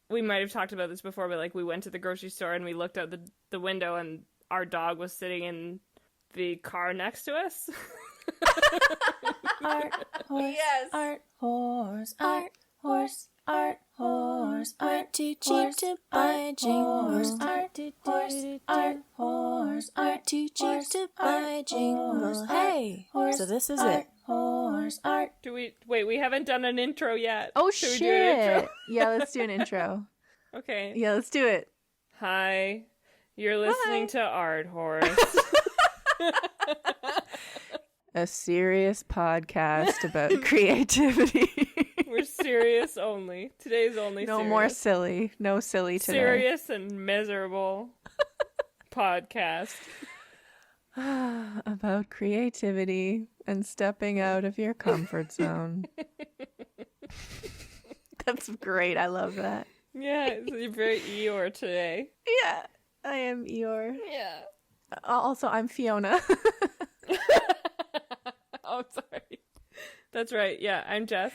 we might have talked about this before, but like we went to the grocery store and we looked out the window and our dog was sitting in the car next to us. Art, horse, yes. Art, horse, art, horse, art, horse, art, too cheap to buy jingles. Art, horse, art, horse, art, too cheap to buy jingles. Hey, so this is it. Horse, art. We haven't done an intro yet. Oh, Should shit. we do an intro? Yeah, let's do an intro. Okay. Yeah, let's do it. Hi. You're listening to Art Horse. A serious podcast about creativity. We're serious only. Today's only no serious. more silly. No silly today. Serious and miserable podcast. About creativity and stepping out of your comfort zone. That's great. I love that. Yeah, you're very Eeyore today. Yeah, I am Eeyore. Yeah. Also, I'm Fiona. Oh, sorry. That's right. Yeah, I'm Jess.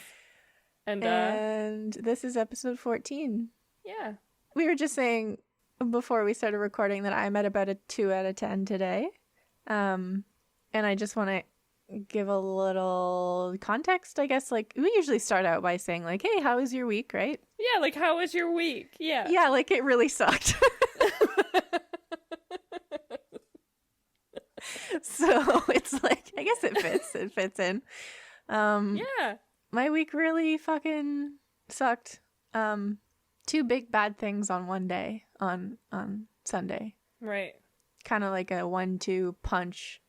And this is episode 14. Yeah. We were just saying before we started recording that I'm at about a 2 out of 10 today. And I just want to give a little context, I guess. Like, we usually start out by saying, like, hey, how was your week, right? Yeah, like, how was your week? Yeah. Yeah, like, it really sucked. So it's like, I guess it fits in. Yeah. My week really fucking sucked. 2 big bad things on one day, on Sunday. Right. Kind of like a 1-2 punch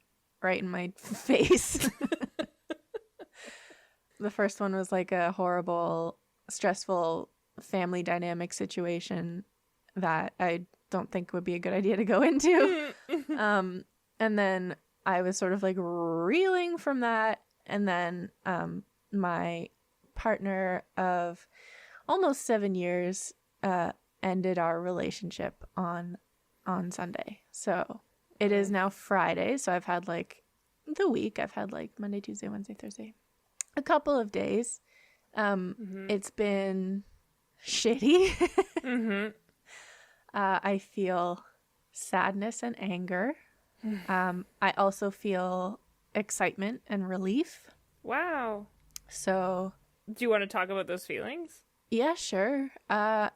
right in my face. The first one was like a horrible, stressful family dynamic situation that I don't think would be a good idea to go into. And then I was sort of like reeling from that. And then my partner of almost 7 years ended our relationship on Sunday. So it is now Friday. So I've had like the week. I've had like Monday, Tuesday, Wednesday, Thursday. A couple of days. It's been shitty. I feel sadness and anger. I also feel excitement and relief. Wow. So, do you want to talk about those feelings? Yeah, sure. The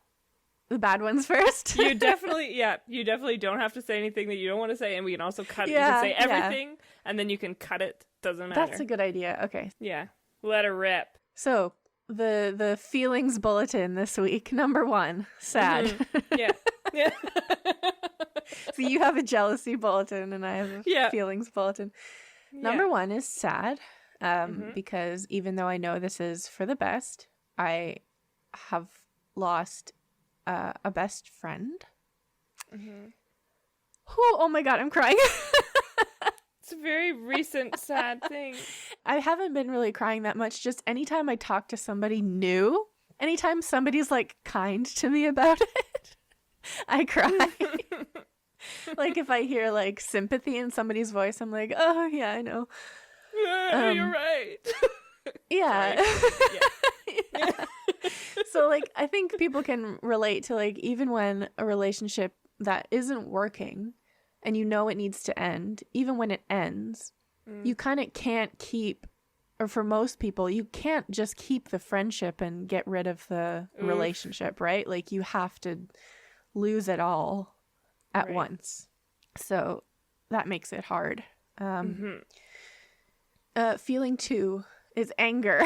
bad ones first. You definitely don't have to say anything that you don't want to say, and we can also cut it. You can say everything, and then you can cut it. Doesn't matter. That's a good idea. Okay. Yeah. Let her rip. So, the feelings bulletin this week. Number 1, sad. Yeah. Yeah. So you have a jealousy bulletin and I have a feelings bulletin. Number 1 is sad, because even though I know this is for the best, I have lost a best friend. Oh my God, I'm crying. It's a very recent sad thing. I haven't been really crying that much. Just anytime I talk to somebody new, anytime somebody's like kind to me about it, I cry. Like if I hear like sympathy in somebody's voice, I'm like, oh yeah, I know. You're right. Yeah. Yeah. So like I think people can relate to like even when a relationship that isn't working and you know it needs to end, even when it ends, you kind of can't keep, or for most people, you can't just keep the friendship and get rid of the relationship, right? Like you have to lose it all at once. So that makes it hard. Feeling 2 is anger.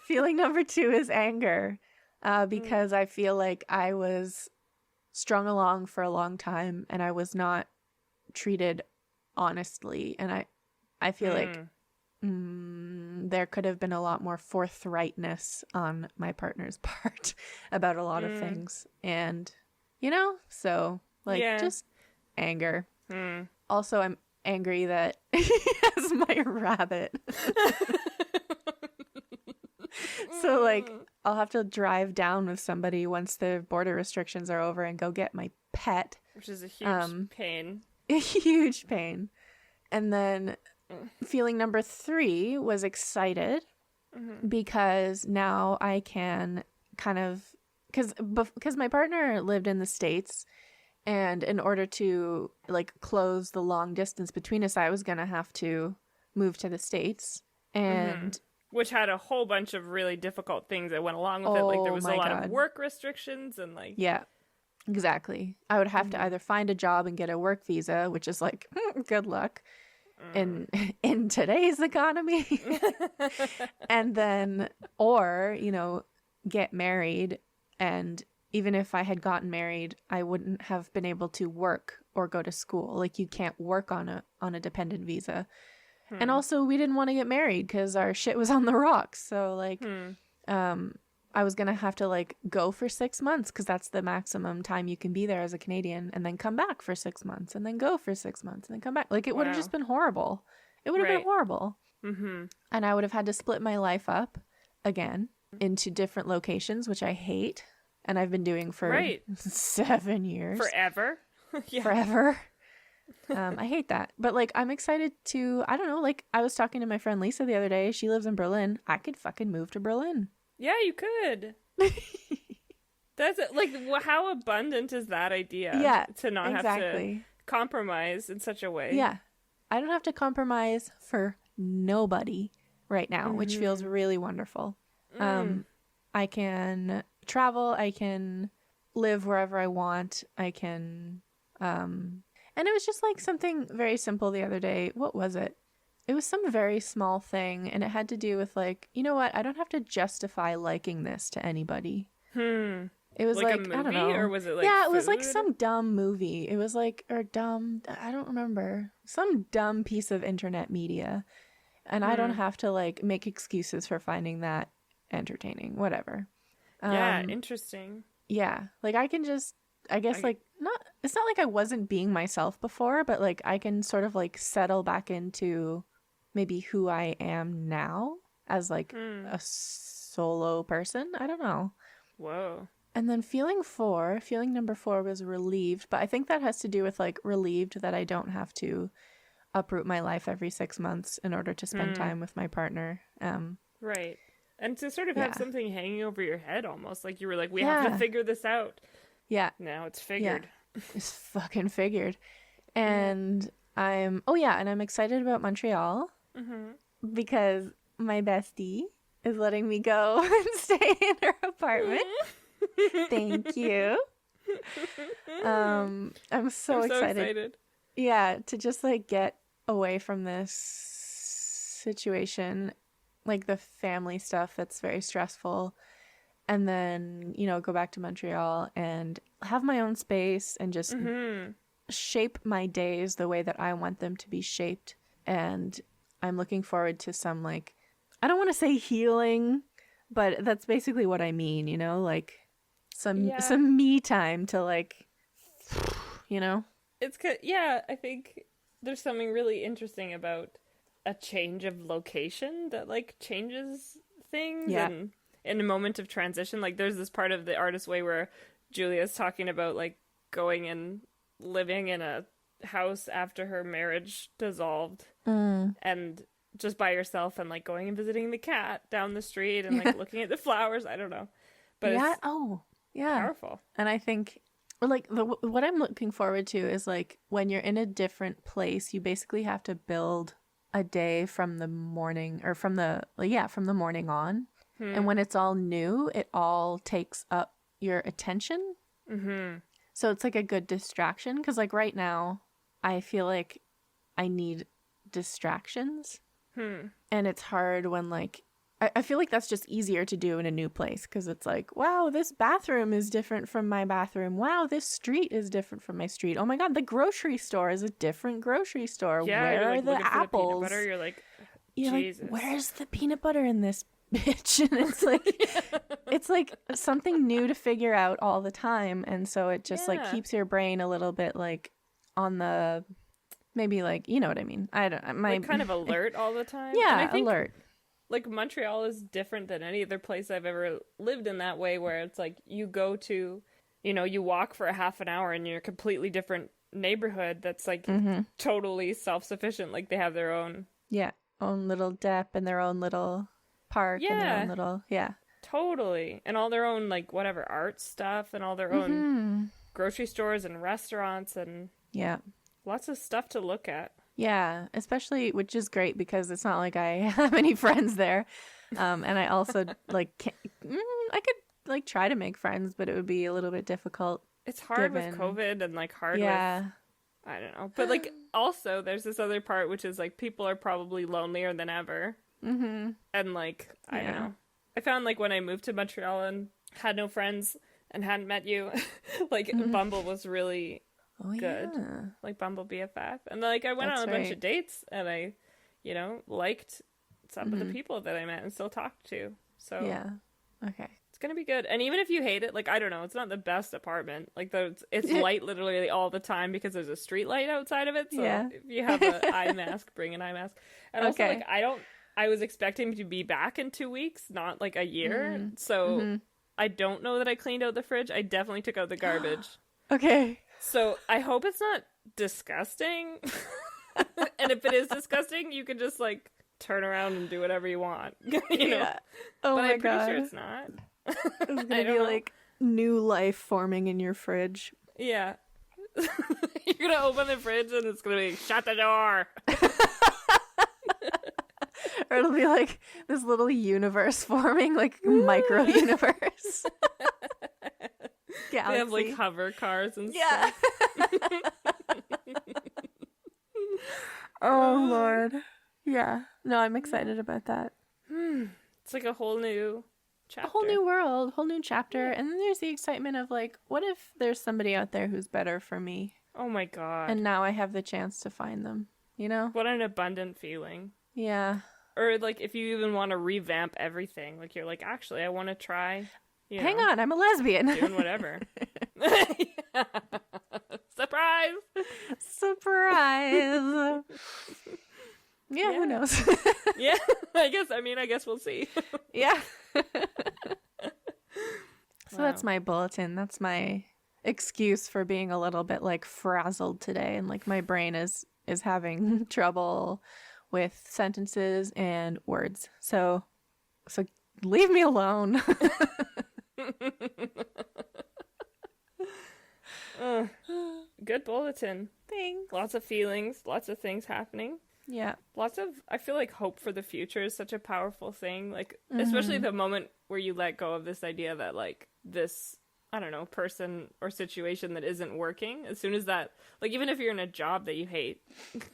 Feeling number 2 is anger, because I feel like I was strung along for a long time and I was not treated honestly. And I feel like there could have been a lot more forthrightness on my partner's part about a lot of things. And, you know, so like just anger. Also, I'm angry that he has my rabbit. So like I'll have to drive down with somebody once the border restrictions are over and go get my pet, which is a huge pain. A huge pain. And then feeling number 3 was excited because now I can kind of because my partner lived in the States, and in order to like close the long distance between us, I was gonna have to move to the States. Mm-hmm. And Which had a whole bunch of really difficult things that went along with it. Like there oh was a my lot God. of work restrictions and like Yeah, exactly. I would have to either find a job and get a work visa, which is like good luck in today's economy. And then, or, you know, get married. And even if I had gotten married, I wouldn't have been able to work or go to school. Like you can't work on a dependent visa. And also we didn't want to get married because our shit was on the rocks. So like I was gonna have to like go for 6 months because that's the maximum time you can be there as a Canadian, and then come back for 6 months, and then go for 6 months, and then come back. Like it would have just been horrible. It would have been horrible. Mm-hmm. And I would have had to split my life up again into different locations, which I hate, and I've been doing for 7 years. Forever. Yeah. Forever. I hate that. But like I'm excited to, I don't know, like I was talking to my friend Lisa the other day. She lives in Berlin. I could fucking move to Berlin. Yeah, you could. That's like, how abundant is that idea? Yeah, to not have to compromise in such a way. Yeah, I don't have to compromise for nobody right now, which feels really wonderful. I can travel. I can live wherever I want. I can, and it was just like something very simple the other day. What was it? It was some very small thing, and it had to do with like, you know what? I don't have to justify liking this to anybody. It was like a movie, I don't know. Or was it like yeah, it food? was like some dumb movie. It was like, or dumb, I don't remember. Some dumb piece of internet media. And I don't have to like make excuses for finding that entertaining. Whatever. Yeah, interesting. Yeah. Like I can just, I guess like it's not like I wasn't being myself before, but like I can sort of like settle back into maybe who I am now as like a solo person. I don't know. Whoa. And then feeling number 4 was relieved, but I think that has to do with like relieved that I don't have to uproot my life every 6 months in order to spend time with my partner. Right. And to sort of have something hanging over your head almost, like you were like, we have to figure this out. Yeah. Now it's figured. Yeah. It's fucking figured. And I'm excited about Montreal because my bestie is letting me go and stay in her apartment. Thank you. I'm so excited. Yeah, to just like get away from this situation, like the family stuff that's very stressful, and then, you know, go back to Montreal and have my own space and just shape my days the way that I want them to be shaped. And I'm looking forward to some, like, I don't want to say healing, but that's basically what I mean, you know, like some me time to like, you know. I think there's something really interesting about a change of location that like changes things. And in a moment of transition, like there's this part of The Artist's Way where Julia's talking about like going and living in a house after her marriage dissolved and just by yourself, and like going and visiting the cat down the street and like looking at the flowers. I don't know, but it's powerful. And I think like what I'm looking forward to is like when you're in a different place, you basically have to build a day from the morning or from the morning on. And when it's all new, it all takes up your attention. So it's like a good distraction, because like right now I feel like I need distractions. And it's hard when like I feel like that's just easier to do in a new place, because it's like, wow, this bathroom is different from my bathroom. Wow, this street is different from my street. Oh my god, the grocery store is a different grocery store. Yeah, where like, are the apples? The peanut butter, you're like, Jesus. Like, where's the peanut butter in this bitch? And it's like it's like something new to figure out all the time, and so it just like keeps your brain a little bit like on the, maybe like, you know what I mean. I don't like kind of alert all the time. Yeah, and I think, alert. Like Montreal is different than any other place I've ever lived in that way, where it's like you go to, you know, you walk for a half an hour and you're a completely different neighborhood that's like totally self-sufficient. Like they have their own own little dep and their own little park and their own little Totally. And all their own, like, whatever, art stuff and all their own grocery stores and restaurants and lots of stuff to look at. Yeah, especially, which is great because it's not like I have any friends there. And I also, like, I could, like, try to make friends, but it would be a little bit difficult. It's hard with COVID and, like, hard with, I don't know. But, like, also, there's this other part, which is, like, people are probably lonelier than ever. And, like, I don't know. I found, like, when I moved to Montreal and had no friends and hadn't met you, like, Bumble was really good. Like, Bumble BFF. And, like, I went on a bunch of dates and I, you know, liked some of the people that I met and still talked to. So, okay. It's going to be good. And even if you hate it, like, I don't know, it's not the best apartment. Like, it's light literally all the time because there's a street light outside of it. So if you have an eye mask, bring an eye mask. And also, like, I was expecting to be back in 2 weeks, not like a year. So I don't know that I cleaned out the fridge. I definitely took out the garbage. Okay. So I hope it's not disgusting. And if it is disgusting, you can just like turn around and do whatever you want. You know? Oh but my I'm pretty sure it's not. It's gonna be like new life forming in your fridge. Yeah. You're gonna open the fridge and it's gonna be shut the door. Or it'll be like this little universe forming, like micro universe. They have like hover cars and stuff. Oh Lord. Yeah. No, I'm excited about that. It's like a whole new chapter. A whole new world, whole new chapter. And then there's the excitement of like, what if there's somebody out there who's better for me? Oh my God. And now I have the chance to find them, you know? What an abundant feeling. Yeah. Or like if you even want to revamp everything, like you're like, actually, I want to try. Hang on, I'm a lesbian. Doing whatever. Surprise! Surprise! Yeah, who knows? Yeah, I guess we'll see. Yeah. So that's my bulletin. That's my excuse for being a little bit like frazzled today, and like my brain is having trouble with sentences and words. So leave me alone. Good bulletin. Thanks. Lots of feelings, lots of things happening. Yeah. Lots of, I feel like hope for the future is such a powerful thing. Like, especially the moment where you let go of this idea that like this, I don't know, person or situation that isn't working. As soon as that, like, even if you're in a job that you hate,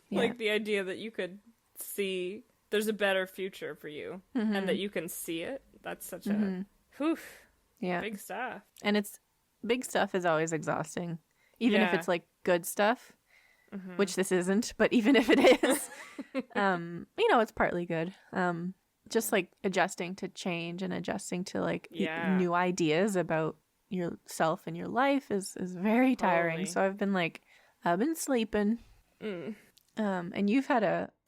like the idea that you could see there's a better future for you and that you can see it. That's such a, big stuff. And big stuff is always exhausting. Even if it's like good stuff. Which this isn't, but even if it is, you know, it's partly good. Just like adjusting to change and adjusting to like new ideas about yourself and your life is very tiring. So I've been sleeping. And you've had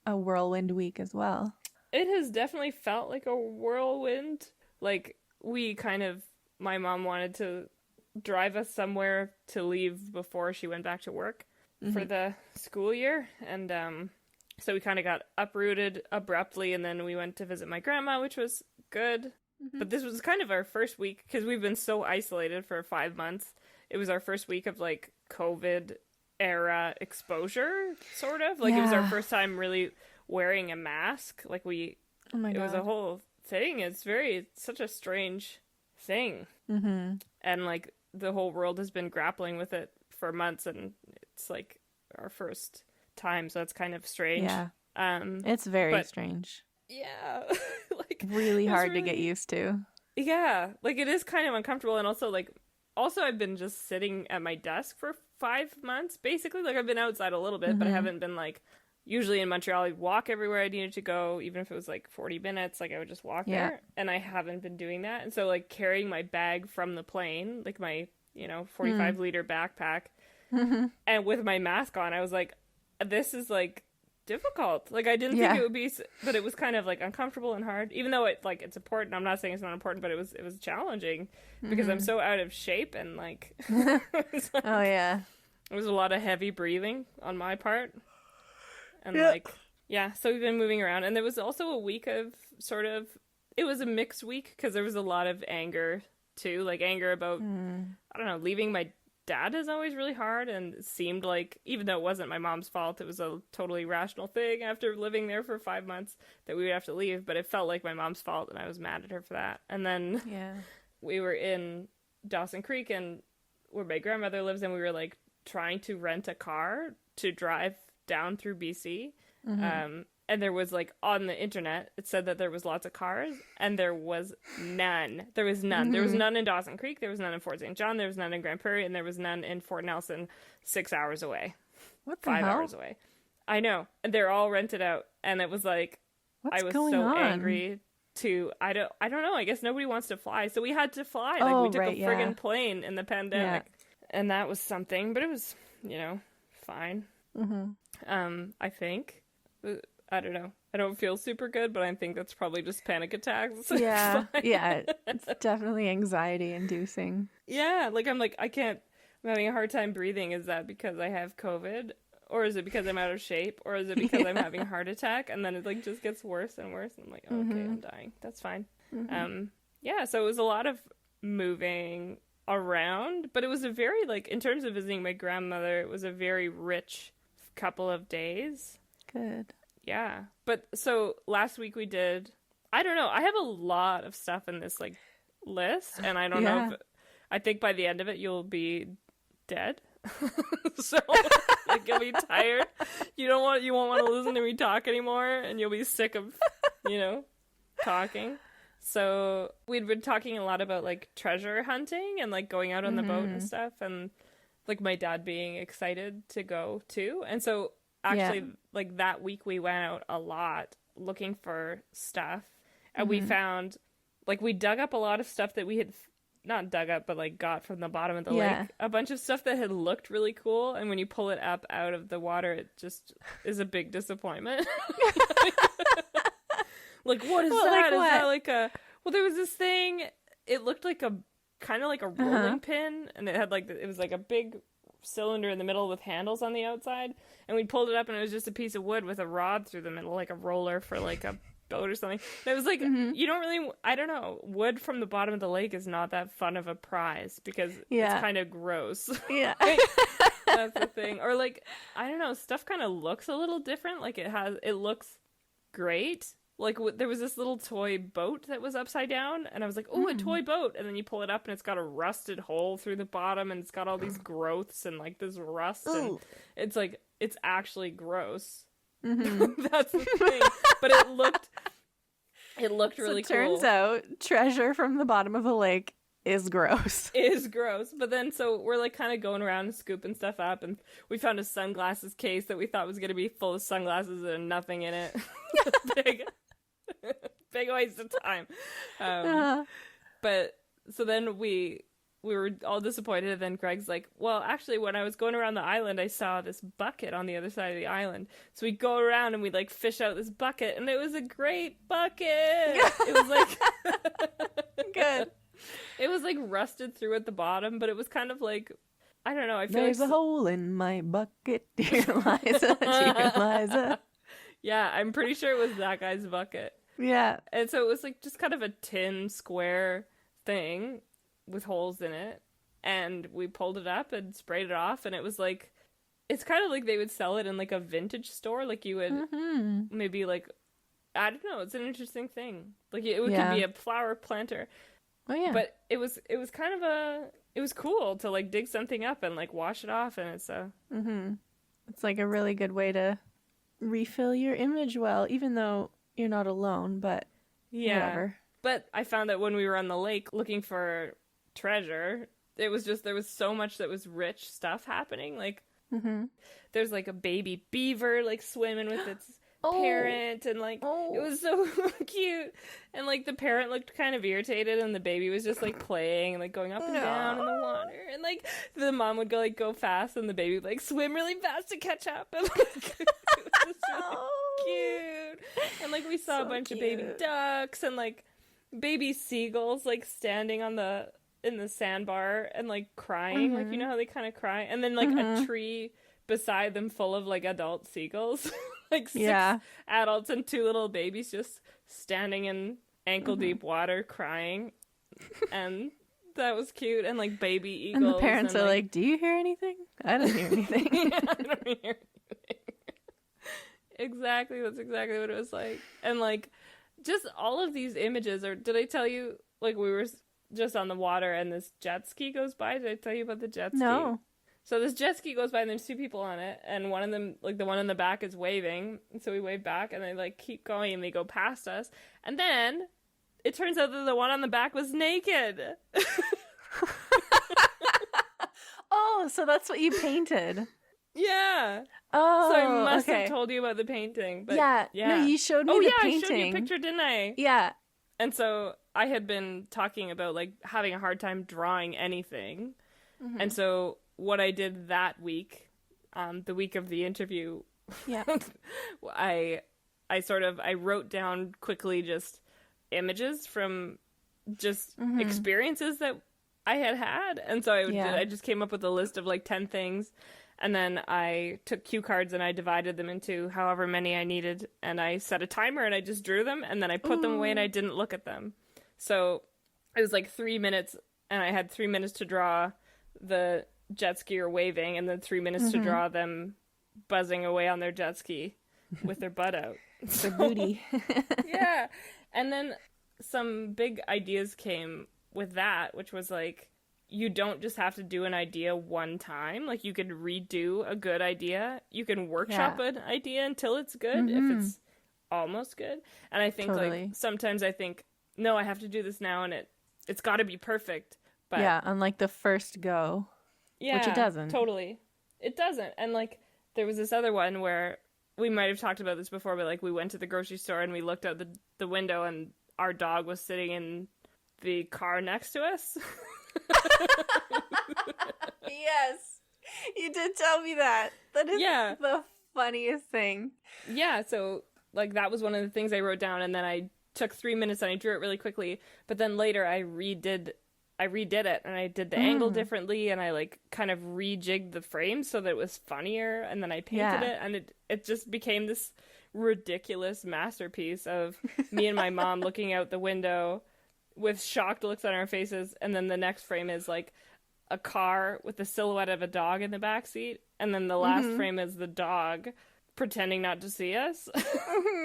a whirlwind week as well. It has definitely felt like a whirlwind. Like my mom wanted to drive us somewhere to leave before she went back to work. For the school year, and so we kind of got uprooted abruptly, and then we went to visit my grandma, which was good. But this was kind of our first week because we've been so isolated for 5 months. It was our first week of like COVID era exposure, sort of like it was our first time really wearing a mask. Like it was a whole thing. It's such a strange thing, and like the whole world has been grappling with it for months, and it's like our first time, so it's kind of strange. It's very strange. Like really hard to get used to. Like it is kind of uncomfortable, and also I've been just sitting at my desk for 5 months basically. Like I've been outside a little bit, but I haven't been like, usually in Montreal I'd walk everywhere I needed to go, even if it was like 40 minutes, like I would just walk there, and I haven't been doing that. And so like carrying my bag from the plane, like my 45 liter backpack, and with my mask on, I was like, this is like difficult. Like I didn't think it would be, but it was kind of like uncomfortable and hard, even though it's important. I'm not saying it's not important, but it was challenging because I'm so out of shape, and like, it was a lot of heavy breathing on my part, and so we've been moving around, and there was also a week of sort of it was a mixed week because there was a lot of anger too, like anger about I don't know, leaving my dad is always really hard, and it seemed like, even though it wasn't my mom's fault, it was a totally rational thing after living there for 5 months that we would have to leave, but it felt like my mom's fault, and I was mad at her for that. And then we were in Dawson Creek, and where my grandmother lives, and we were like trying to rent a car to drive down through BC. And there was like on the internet, it said that there was lots of cars, and there was none. There was none. There was none in Dawson Creek. There was none in Fort St. John. There was none in Grand Prairie, and there was none in Fort Nelson, 6 hours away. What the 5 hell? hours away. I know. And they're all rented out. And it was like, What's I was going so on? angry to, I don't know. I guess nobody wants to fly. So we had to fly. Like we took a friggin' plane in the pandemic. And that was something, but it was, you know, fine. I think. I don't know. I don't feel super good, but I think that's probably just panic attacks. Yeah. Yeah. It's definitely anxiety inducing. Yeah. Like, I'm having a hard time breathing. Is that because I have COVID? Or is it because I'm out of shape? Or is it because I'm having a heart attack? And then it like just gets worse and worse. And I'm like, oh, okay, I'm dying. That's fine. Yeah. So it was a lot of moving around, but it was a very, like, in terms of visiting my grandmother, it was a very rich couple of days. Good. Yeah. But so last week we did, I don't know, I have a lot of stuff in this like list, and I don't know if, I think by the end of it you'll be dead. So like, you'll be tired. You won't want to listen to me talk anymore, and you'll be sick of, you know, talking. So we'd been talking a lot about like treasure hunting and like going out on the boat and stuff, and like my dad being excited to go too. And so actually, like that week we went out a lot looking for stuff, and we found, like, we dug up a lot of stuff that we had not dug up, but like got from the bottom of the lake. A bunch of stuff that had looked really cool, and when you pull it up out of the water, it just is a big disappointment. Like, what is that? Like is what? that like a? Well, there was this thing. It looked like a kind of like a rolling pin, and it had like it was like a big cylinder in the middle with handles on the outside, and we pulled it up, and it was just a piece of wood with a rod through the middle, like a roller for like a boat or something. And it was like, you don't really, I don't know, wood from the bottom of the lake is not that fun of a prize because it's kind of gross. Yeah. That's the thing. Or like, I don't know, stuff kind of looks a little different. Like it looks great. Like there was this little toy boat that was upside down, and I was like, oh, a toy boat. And then you pull it up, and it's got a rusted hole through the bottom, and it's got all these growths and like this rust. And it's like, it's actually gross. That's the thing. But it looked really cool. Turns out treasure from the bottom of a lake is gross. Is gross. But then, so we're like kind of going around and scooping stuff up, and we found a sunglasses case that we thought was going to be full of sunglasses and nothing in it. Big waste of time. But so then we were all disappointed, and then Greg's like, well, actually, when I was going around the island, I saw this bucket on the other side of the island. So we go around and we like fish out this bucket, and it was a great bucket. It was like good. It was like rusted through at the bottom, but it was kind of like, I don't know, I feel There's like a hole in my bucket, dear Liza, dear Liza. Yeah, I'm pretty sure it was that guy's bucket. Yeah. And so it was like just kind of a tin square thing with holes in it, and we pulled it up and sprayed it off, and it was like, it's kind of like they would sell it in like a vintage store, like you would maybe like, I don't know, it's an interesting thing, like it could be a flower planter. Oh yeah. But it was kind of it was cool to like dig something up and like wash it off, and it's it's like a really good way to refill your image well, even though you're not alone, but whatever. But I found that when we were on the lake looking for treasure, it was just, there was so much that was rich stuff happening. Like, there's like a baby beaver like swimming with its parent, and like it was so cute. And like the parent looked kind of irritated, and the baby was just like playing and like going up and down in the water. And like the mom would go fast, and the baby would like swim really fast to catch up. And like, it was just really cute. And like we saw a bunch of baby ducks and like baby seagulls like standing in the sandbar and like crying, like, you know how they kind of cry, and then like a tree beside them full of like adult seagulls. Like 6 adults and 2 little babies just standing in ankle deep water crying, and that was cute. And like baby eagles, and the parents are like, "Do you hear anything? I don't hear anything." Yeah, I don't hear anything. Exactly, that's exactly what it was like. And like just all of these images. Or did I tell you, like, we were just on the water and this jet ski goes by? Did I tell you about the jet ski? No. So this jet ski goes by and there's two people on it, and one of them, like the one in the back, is waving, and so we wave back and they like keep going and they go past us, and then it turns out that the one on the back was naked. Oh, so that's what you painted. Yeah. Oh, so I must have told you about the painting. But yeah. No, you showed me the painting. I showed you a picture, didn't I? Yeah. And so I had been talking about like having a hard time drawing anything. Mm-hmm. And so what I did that week, the week of the interview, yeah, I wrote down quickly just images from just experiences that I had. And so I just came up with a list of like 10 things. And then I took cue cards and I divided them into however many I needed. And I set a timer and I just drew them. And then I put them away and I didn't look at them. So it was like 3 minutes. And I had 3 minutes to draw the jet skier waving. And then 3 minutes to draw them buzzing away on their jet ski with their butt out. Their booty. Yeah. And then some big ideas came with that, which was like, you don't just have to do an idea one time. Like, you can redo a good idea. You can workshop an idea until it's good, if it's almost good. And I think, like, sometimes I think, no, I have to do this now, and it's got to be perfect. But yeah, on, like, the first go. Yeah, which it doesn't. Totally. It doesn't. And, like, there was this other one where we might have talked about this before, but, like, we went to the grocery store, and we looked out the window, and our dog was sitting in the car next to us. Yes, you did tell me that. That is the funniest thing. Yeah, so like that was one of the things I wrote down, and then I took 3 minutes and I drew it really quickly. But then later I redid it, and I did the angle differently, and I like kind of rejigged the frame so that it was funnier, and then I painted it, and it just became this ridiculous masterpiece of me and my mom looking out the window with shocked looks on our faces, and then the next frame is like a car with the silhouette of a dog in the backseat, and then the last frame is the dog pretending not to see us,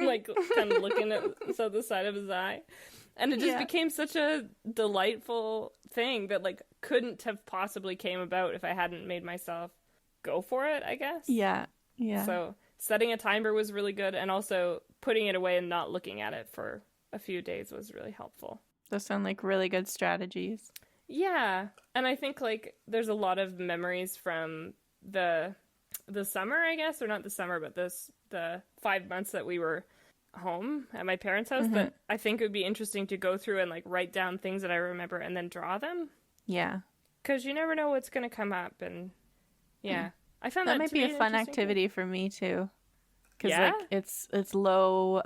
like kind of looking at the side of his eye, and it just became such a delightful thing that like couldn't have possibly came about if I hadn't made myself go for it, I guess. Yeah. So setting a timer was really good, and also putting it away and not looking at it for a few days was really helpful. Those sound like really good strategies. Yeah, and I think like there's a lot of memories from the summer, I guess, or not the summer, but the 5 months that we were home at my parents' house that I think it would be interesting to go through and like write down things that I remember and then draw them. Yeah, because you never know what's going to come up, and I found that might be a fun activity for me too. Because like it's low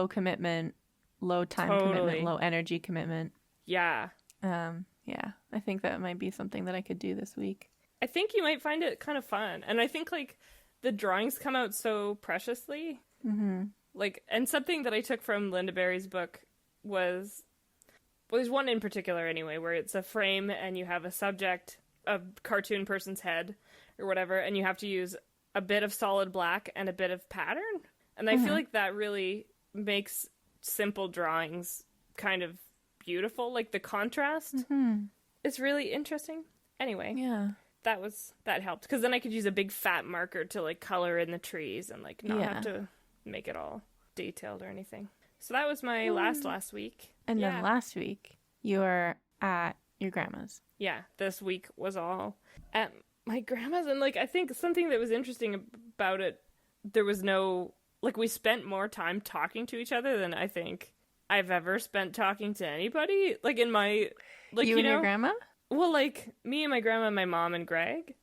commitment. Low time commitment, low energy commitment. Yeah. I think that might be something that I could do this week. I think you might find it kind of fun. And I think, like, the drawings come out so preciously. Mm-hmm. Like, and something that I took from Linda Berry's book was, well, there's one in particular anyway, where it's a frame and you have a subject, a cartoon person's head or whatever, and you have to use a bit of solid black and a bit of pattern. And I feel like that really makes simple drawings kind of beautiful. Like the contrast is really interesting. Anyway, that helped, because then I could use a big fat marker to like color in the trees and like not have to make it all detailed or anything. So that was my last week. And then last week you were at your grandma's. Yeah, this week was all at my grandma's, and like I think something that was interesting about it, there was no, like, we spent more time talking to each other than I think I've ever spent talking to anybody. Like, in my, like, you and your grandma? Well, like, me and my grandma, my mom, and Greg.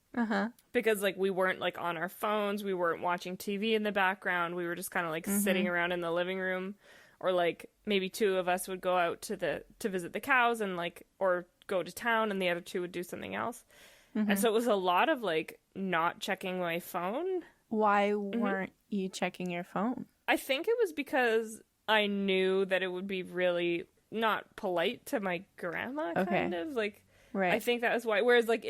Because, like, we weren't, like, on our phones. We weren't watching TV in the background. We were just kind of, like, sitting around in the living room. Or, like, maybe two of us would go out to visit the cows and, like, or go to town, and the other two would do something else. And so it was a lot of, like, not checking my phone. Why weren't you checking your phone? I think it was because I knew that it would be really not polite to my grandma, kind of. Like, right. I think that was why. Whereas, like,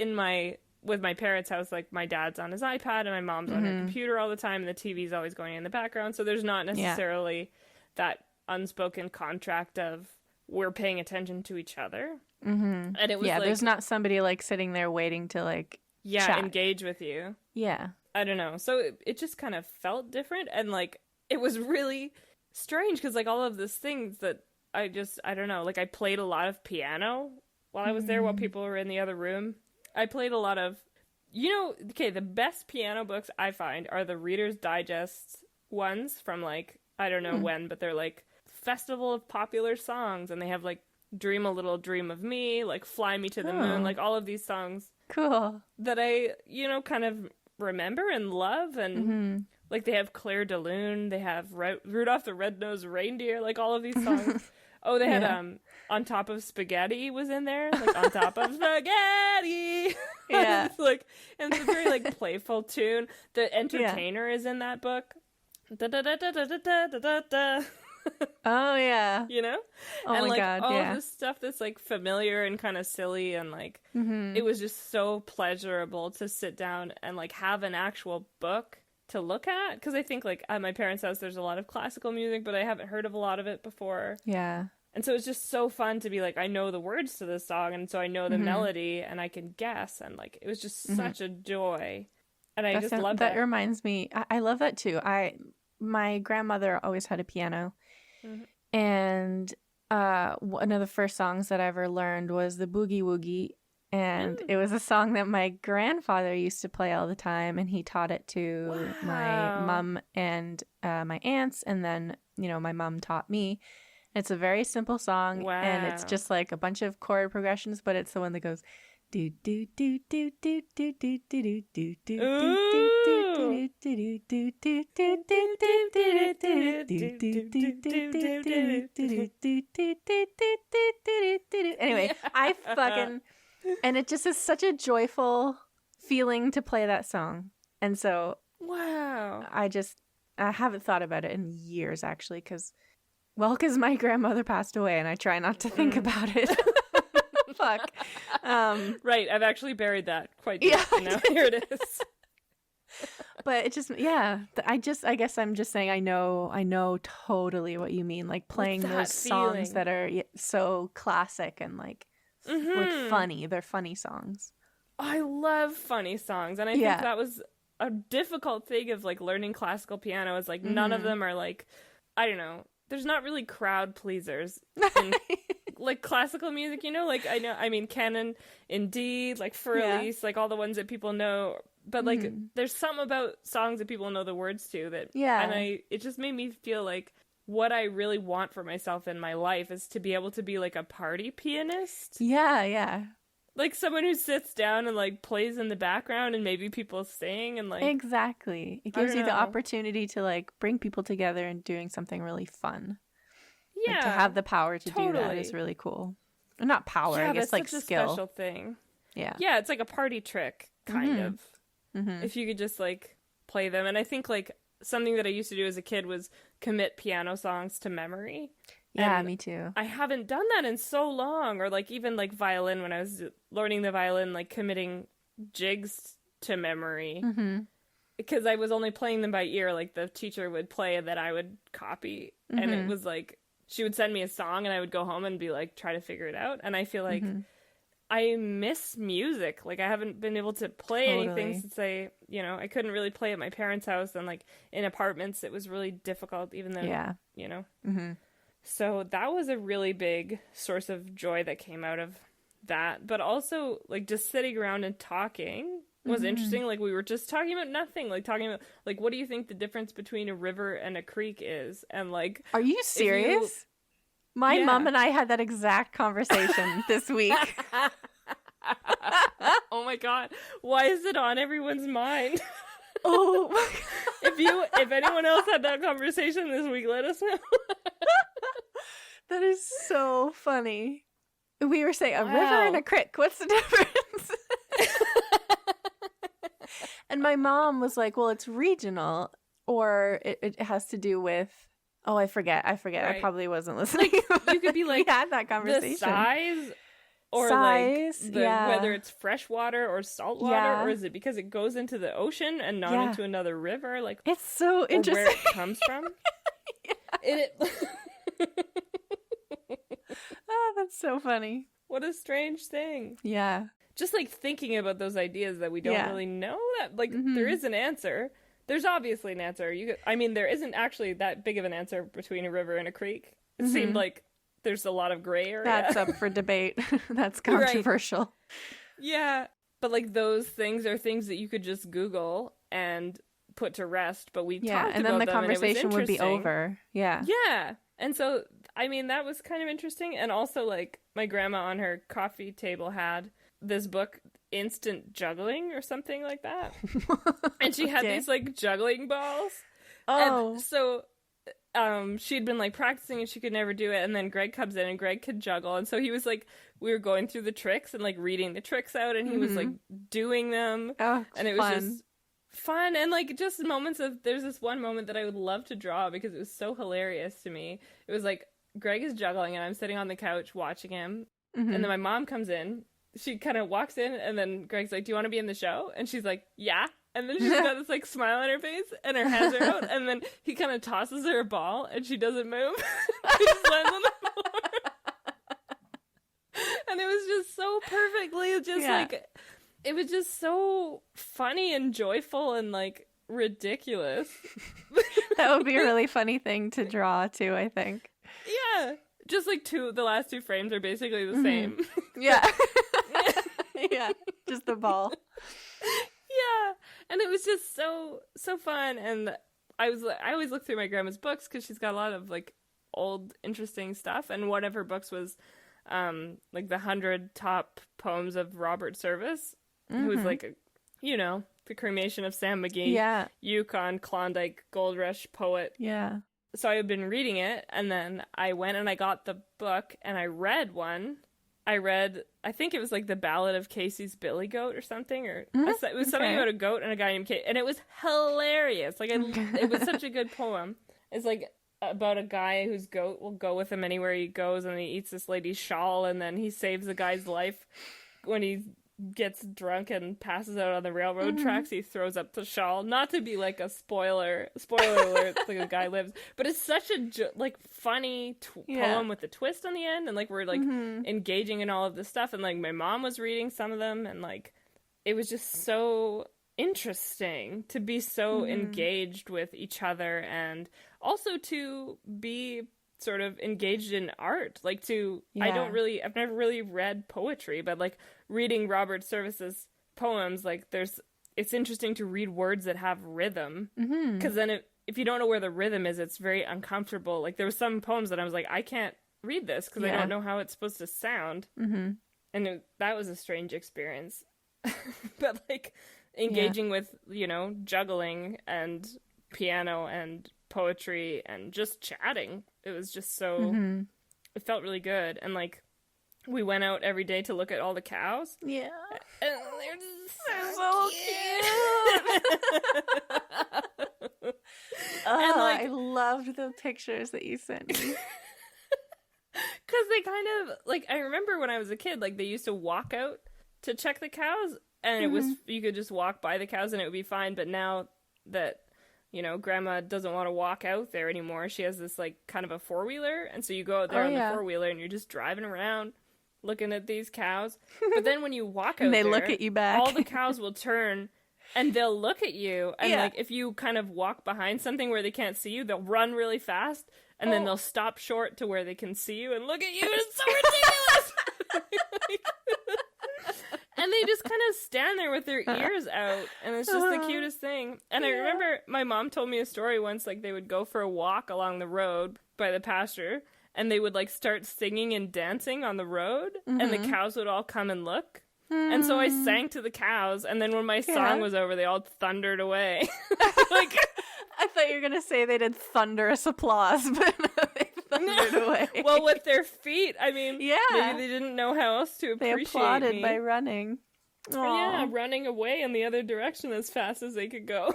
with my parents' house, like, my dad's on his iPad and my mom's on her computer all the time, and the TV's always going in the background. So there's not necessarily that unspoken contract of we're paying attention to each other. Mm-hmm. And it was like, there's not somebody like sitting there waiting to like chat. Engage with you. Yeah. I don't know. So it just kind of felt different, and like it was really strange because like all of these things that I don't know, like I played a lot of piano while I was there while people were in the other room. I played a lot of, the best piano books I find are the Reader's Digest ones from like, I don't know when, but they're like Festival of Popular Songs, and they have like Dream a Little Dream of Me, like Fly Me to the Moon, like all of these songs. Cool. That I, kind of remember and love, and like they have Claire de Lune, they have Rudolph the Red-Nosed Reindeer, like all of these songs. Oh, they had On Top of Spaghetti was in there, like On Top of Spaghetti. Yeah. It's like, and it's a very like playful tune. The Entertainer is in that book. Da da da da da da da da da. Oh yeah. Oh and my like God, all of this stuff that's like familiar and kind of silly, and like it was just so pleasurable to sit down and like have an actual book to look at, because I think like at my parents' house there's a lot of classical music, but I haven't heard of a lot of it before. Yeah. And so it's just so fun to be like, I know the words to this song, and so I know the melody, and I can guess, and like it was just such a joy, and I just love that. That reminds me, I love that too. My grandmother always had a piano, and one of the first songs that I ever learned was the Boogie Woogie, and it was a song that my grandfather used to play all the time, and he taught it to my mom and my aunts, and then my mom taught me. It's a very simple song, and it's just like a bunch of chord progressions, but it's the one that goes do do do do do do do do do do do do do do. Anyway, I fucking, and it just is such a joyful feeling to play that song, and so I haven't thought about it in years actually, because my grandmother passed away, and I try not to think about it. Fuck. Right, I've actually buried that quite deep. Now here it is. But it just, I guess I'm just saying I know totally what you mean. Like playing those songs that are so classic and like funny. They're funny songs. I love funny songs, and I think that was a difficult thing of like learning classical piano is like none of them are like, I don't know, there's not really crowd pleasers in like classical music, like I mean Canon in D, like Fur-Elise, like all the ones that people know, but like there's some about songs that people know the words to that and it just made me feel like what I really want for myself in my life is to be able to be like a party pianist. Like someone who sits down and like plays in the background and maybe people sing and like exactly. It gives you the opportunity to like bring people together and doing something really fun. Yeah, like, to have the power to do that is really cool. Not power, I guess, like such skill. A special thing. Yeah, it's like a party trick kind of. If you could just like play them, and I think like something that I used to do as a kid was commit piano songs to memory. Yeah, me too. I haven't done that in so long, or like even like violin, when I was learning the violin, like committing jigs to memory. Because I was only playing them by ear, like the teacher would play and then I would copy, and it was like she would send me a song and I would go home and be like try to figure it out, and I feel like I miss music. Like I haven't been able to play anything since I couldn't really play at my parents' house, and like in apartments it was really difficult, even though So that was a really big source of joy that came out of that. But also, like, just sitting around and talking was interesting. Like, we were just talking about nothing. Like, talking about, like, what do you think the difference between a river and a creek is? And, like... Are you serious? My mom and I had that exact conversation this week. Oh, my God. Why is it on everyone's mind? Oh, my God. If anyone else had that conversation this week, let us know. That is so funny. We were saying a river and a crick. What's the difference? And my mom was like, well, it's regional, or it has to do with Oh, I forget. Right. I probably wasn't listening. You could be like, we had that conversation. The size, or size, like whether it's fresh water or salt water, or is it because it goes into the ocean and not into another river? Like, it's so interesting. Where it comes from. Oh, that's so funny. What a strange thing. Yeah. Just like thinking about those ideas that we don't really know that, like, there is an answer. There's obviously an answer. There isn't actually that big of an answer between a river and a creek. It seemed like there's a lot of gray area. That's up for debate. That's controversial. Right. Yeah. But like those things are things that you could just Google and put to rest. But we talked about them, and then the conversation would be over. Yeah. Yeah. And so, that was kind of interesting. And also, like, my grandma on her coffee table had this book, Instant Juggling or something like that. And she had these, like, juggling balls. Oh. And so she'd been, like, practicing and she could never do it. And then Greg comes in and Greg could juggle. And so he was, like, we were going through the tricks and, like, reading the tricks out. And he was, like, doing them. Oh, and it was just fun. And, like, just moments of, there's this one moment that I would love to draw because it was so hilarious to me. It was, like, Greg is juggling and I'm sitting on the couch watching him. And then my mom comes in. She kind of walks in and then Greg's like, do you want to be in the show? And she's like, yeah. And then she's got this like smile on her face and her hands are out. And then he kind of tosses her a ball and she doesn't move. She just lands on the floor. And it was just so perfectly like, it was just so funny and joyful and like ridiculous. That would be a really funny thing to draw too, I think. Yeah. Just like the last two frames are basically the same. Yeah. Yeah. Just the ball. Yeah. And it was just so fun. And I always look through my grandma's books because she's got a lot of like old interesting stuff. And one of her books was like the 100 top poems of Robert Service, who was like, the cremation of Sam McGee. Yeah. Yukon, Klondike, Gold Rush poet. Yeah. So I had been reading it, and then I went and I got the book, and I read one. I think it was like the Ballad of Casey's Billy Goat or something, or it was something about a goat and a guy named Casey, and it was hilarious. Like, it was such a good poem. It's like about a guy whose goat will go with him anywhere he goes, and he eats this lady's shawl, and then he saves the guy's life when he gets drunk and passes out on the railroad tracks. He throws up the shawl, not to be like a spoiler alert, like a guy lives, but it's such a funny poem with the twist on the end, and like we're like engaging in all of this stuff, and like my mom was reading some of them, and like it was just so interesting to be so engaged with each other, and also to be sort of engaged in art, like I've never really read poetry, but like reading Robert Service's poems, like it's interesting to read words that have rhythm, because then if you don't know where the rhythm is, it's very uncomfortable. Like there were some poems that I was like, I can't read this because I don't know how it's supposed to sound, and that was a strange experience. But like engaging with juggling and piano and poetry and just chatting, it was just so it felt really good. And like we went out every day to look at all the cows, and they're just so cute. And like, I loved the pictures that you sent me, because they kind of like, I remember when I was a kid, like they used to walk out to check the cows, and it was, you could just walk by the cows and it would be fine. But now that grandma doesn't want to walk out there anymore, she has this like kind of a four-wheeler, and so you go out there on the four-wheeler and you're just driving around looking at these cows. But then when you walk out and they there, look at you back, all the cows will turn and they'll look at you, and like if you kind of walk behind something where they can't see you, they'll run really fast, and then they'll stop short to where they can see you and look at you, and it's so ridiculous. And they just kind of stand there with their ears out, and it's just the cutest thing. And I remember my mom told me a story once, like they would go for a walk along the road by the pasture, and they would like start singing and dancing on the road, and the cows would all come and look. And so I sang to the cows, and then when my song was over, they all thundered away. Like, I thought you were gonna say they did thunderous applause, but no, they thundered away. Well, with their feet, I mean, maybe they didn't know how else to appreciate me. They applauded me. by running. Aww. Yeah, running away in the other direction as fast as they could go.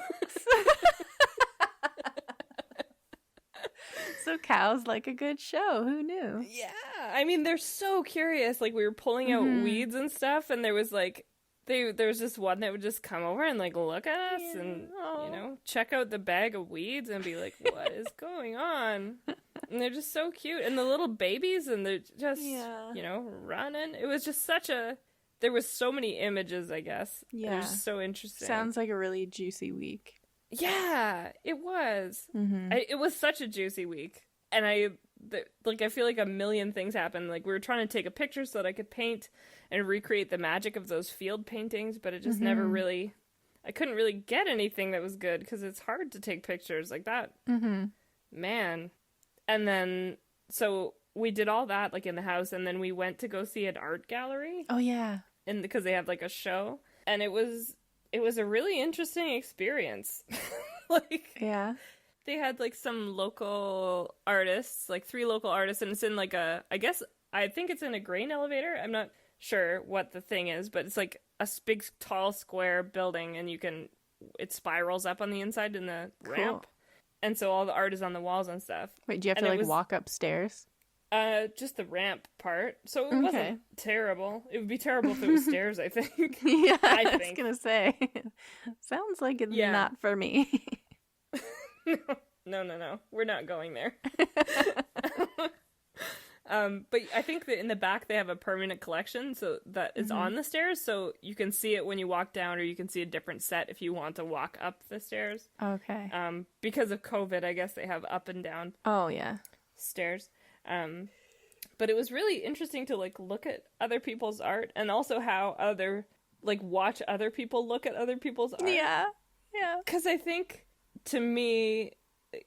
So cows like a good show. Who knew? Yeah. I mean, they're so curious. Like, we were pulling out weeds and stuff, and there was, like, there's this one that would just come over and, like, look at us and, you know, check out the bag of weeds and be like, what is going on? And they're just so cute. And the little babies, and they're just, you know, running. It was just such a... There was so many images, I guess. Yeah. It was just so interesting. Sounds like a really juicy week. Yeah, it was. It was such a juicy week. And I feel like a million things happened. Like, we were trying to take a picture so that I could paint and recreate the magic of those field paintings, but it just never really... I couldn't really get anything that was good, because it's hard to take pictures like that. Man. And then, so we did all that, like, in the house, and then we went to go see an art gallery. Oh, yeah. And because they have, like, a show. And it was a really interesting experience. Like, yeah. They had, like, some local artists, like 3 local artists, and it's in, like, I think it's in a grain elevator. I'm not sure what the thing is, but it's, like, a big, tall, square building, and it spirals up on the inside in the ramp. And so all the art is on the walls and stuff. Wait, do you have to, like, walk upstairs? Just the ramp part. So it wasn't terrible. It would be terrible if it was stairs, I think. Yeah, I was gonna say. Sounds like it's not for me. No. We're not going there. But I think that in the back they have a permanent collection, so that is on the stairs, so you can see it when you walk down, or you can see a different set if you want to walk up the stairs. Okay. Because of COVID, I guess they have up and down. Oh, yeah. Stairs. But it was really interesting to, like, look at other people's art, and also how watch other people look at other people's art. Yeah. Because I think, to me,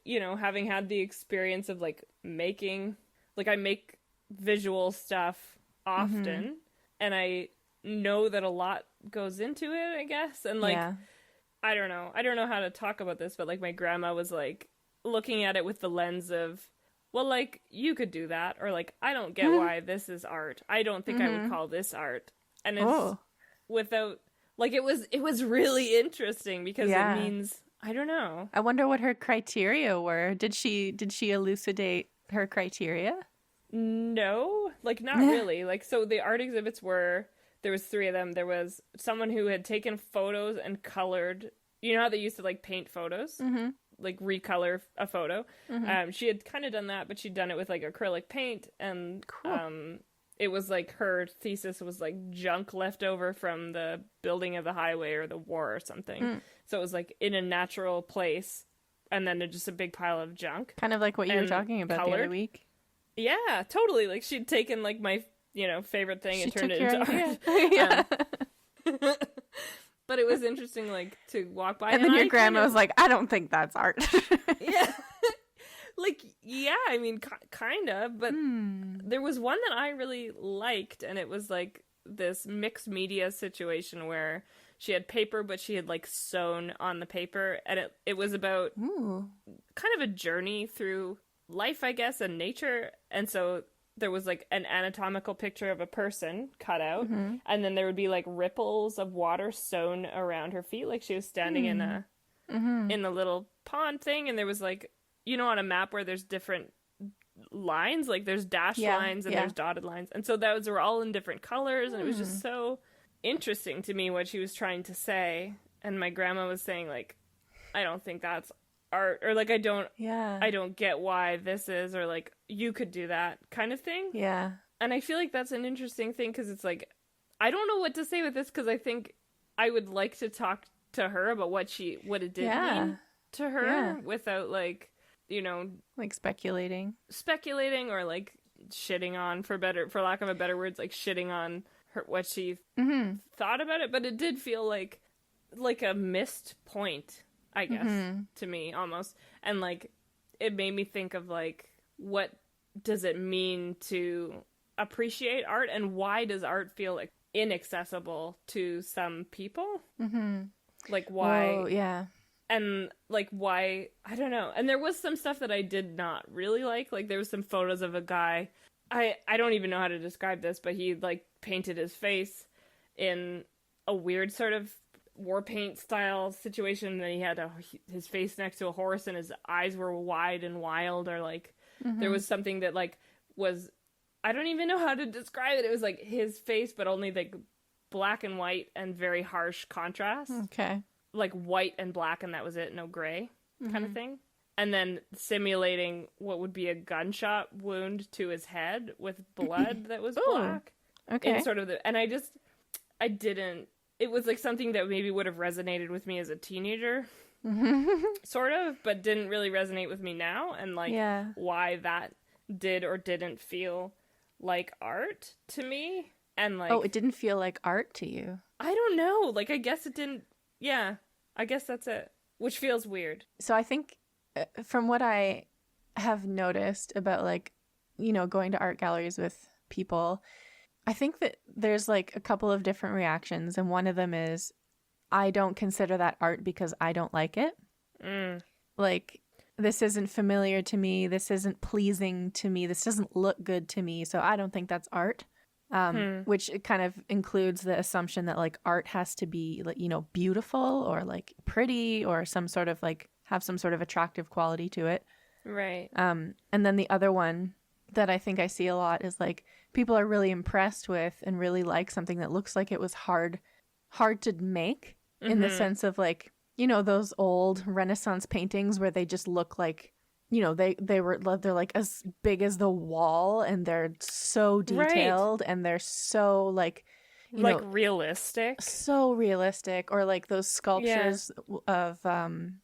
you know, having had the experience of, like, making... Like, I make visual stuff often, and I know that a lot goes into it, I guess. And, like, I don't know how to talk about this, but, like, my grandma was, like, looking at it with the lens of, well, like, you could do that. Or, like, I don't get why this is art. I don't think I would call this art. And it's without, like, it was really interesting, because it means, I don't know. I wonder what her criteria were. Did she elucidate her criteria? No, like, not really. Like, so the art exhibits there was 3 of them. There was someone who had taken photos and colored, you know how they used to, like, paint photos? Like, recolor a photo. She had kind of done that, but she'd done it with, like, acrylic paint, and it was, like, her thesis was, like, junk left over from the building of the highway or the war or something. So it was, like, in a natural place, and then just a big pile of junk. Kind of like what you were talking about the other week. Yeah, totally. Like, she'd taken, like, my, you know, favorite thing and turned it into art. But it was interesting, like, to walk by. And then your grandma was like, I don't think that's art. Yeah. Like, yeah, I mean, kind of. But there was one that I really liked, and it was, like, this mixed media situation where she had paper, but she had, like, sewn on the paper. And it was about kind of a journey through life, I guess, and nature. And so there was, like, an anatomical picture of a person cut out, and then there would be, like, ripples of water sewn around her feet, like she was standing in a little pond thing. And there was, like, you know, on a map where there's different lines, like there's dashed lines and there's dotted lines, and so those were all in different colors, and it was just so interesting to me what she was trying to say. And my grandma was saying, like, I don't think that's art, or, like, I don't get why this is, or, like, you could do that kind of thing. Yeah. And I feel like that's an interesting thing, because it's like, I don't know what to say with this, because I think I would like to talk to her about what it did mean to her without, like, you know, like, speculating, or, like, shitting on, for lack of a better words, like, shitting on her, what she thought about it. But it did feel like a missed point, I guess, to me, almost. And, like, it made me think of, like, what does it mean to appreciate art, and why does art feel, like, inaccessible to some people? Like, why? Oh, yeah. And, like, why? I don't know. And there was some stuff that I did not really like. Like, there was some photos of a guy. I don't even know how to describe this, but he, like, painted his face in a weird sort of war paint style situation. And then he had his face next to a horse, and his eyes were wide and wild, or, like, there was something that like was, I don't even know how to describe it. It was like his face, but only like black and white and very harsh contrast. Okay. Like white and black, and that was it. No gray kind of thing. And then simulating what would be a gunshot wound to his head with blood that was black. Okay. And sort of and I didn't, it was like something that maybe would have resonated with me as a teenager, sort of, but didn't really resonate with me now. And like why that did or didn't feel like art to me. And like, oh, it didn't feel like art to you. I don't know. Like, I guess it didn't. Yeah, I guess that's it. Which feels weird. So I think from what I have noticed about like, you know, going to art galleries with people, I think that there's like a couple of different reactions. And one of them is, I don't consider that art because I don't like it. Like, this isn't familiar to me. This isn't pleasing to me. This doesn't look good to me. So I don't think that's art. Which kind of includes the assumption that like art has to be like, you know, beautiful or like pretty or some sort of like have some sort of attractive quality to it. Right. And then the other one that I think I see a lot is like people are really impressed with and really like something that looks like it was hard to make in the sense of like, you know, those old Renaissance paintings where they just look like, you know, they're like as big as the wall and they're so detailed and they're so like, you like know, realistic. So realistic. Or like those sculptures of I'm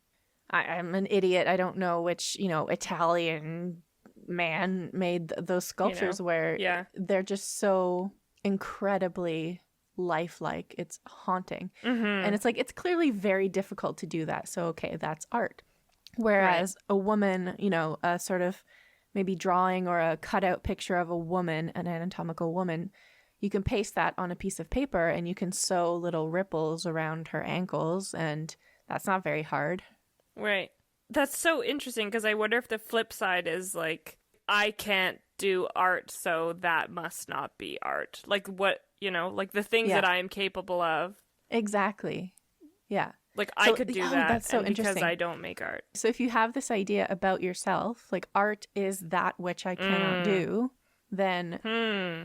an idiot. I don't know which, you know, Italian man made those sculptures, you know, where they're just so incredibly lifelike. It's haunting. And it's like, it's clearly very difficult to do that. So, okay, that's art. Whereas a woman, you know, a sort of maybe drawing or a cutout picture of a woman, an anatomical woman, you can paste that on a piece of paper and you can sew little ripples around her ankles, and that's not very hard. Right. That's so interesting, because I wonder if the flip side is like, I can't do art, so that must not be art. Like what, you know, like the things that I am capable of. Exactly. Yeah. Like, so, I could do that, that's so and interesting. because I don't make art. So if you have this idea about yourself, like art is that which I cannot do, then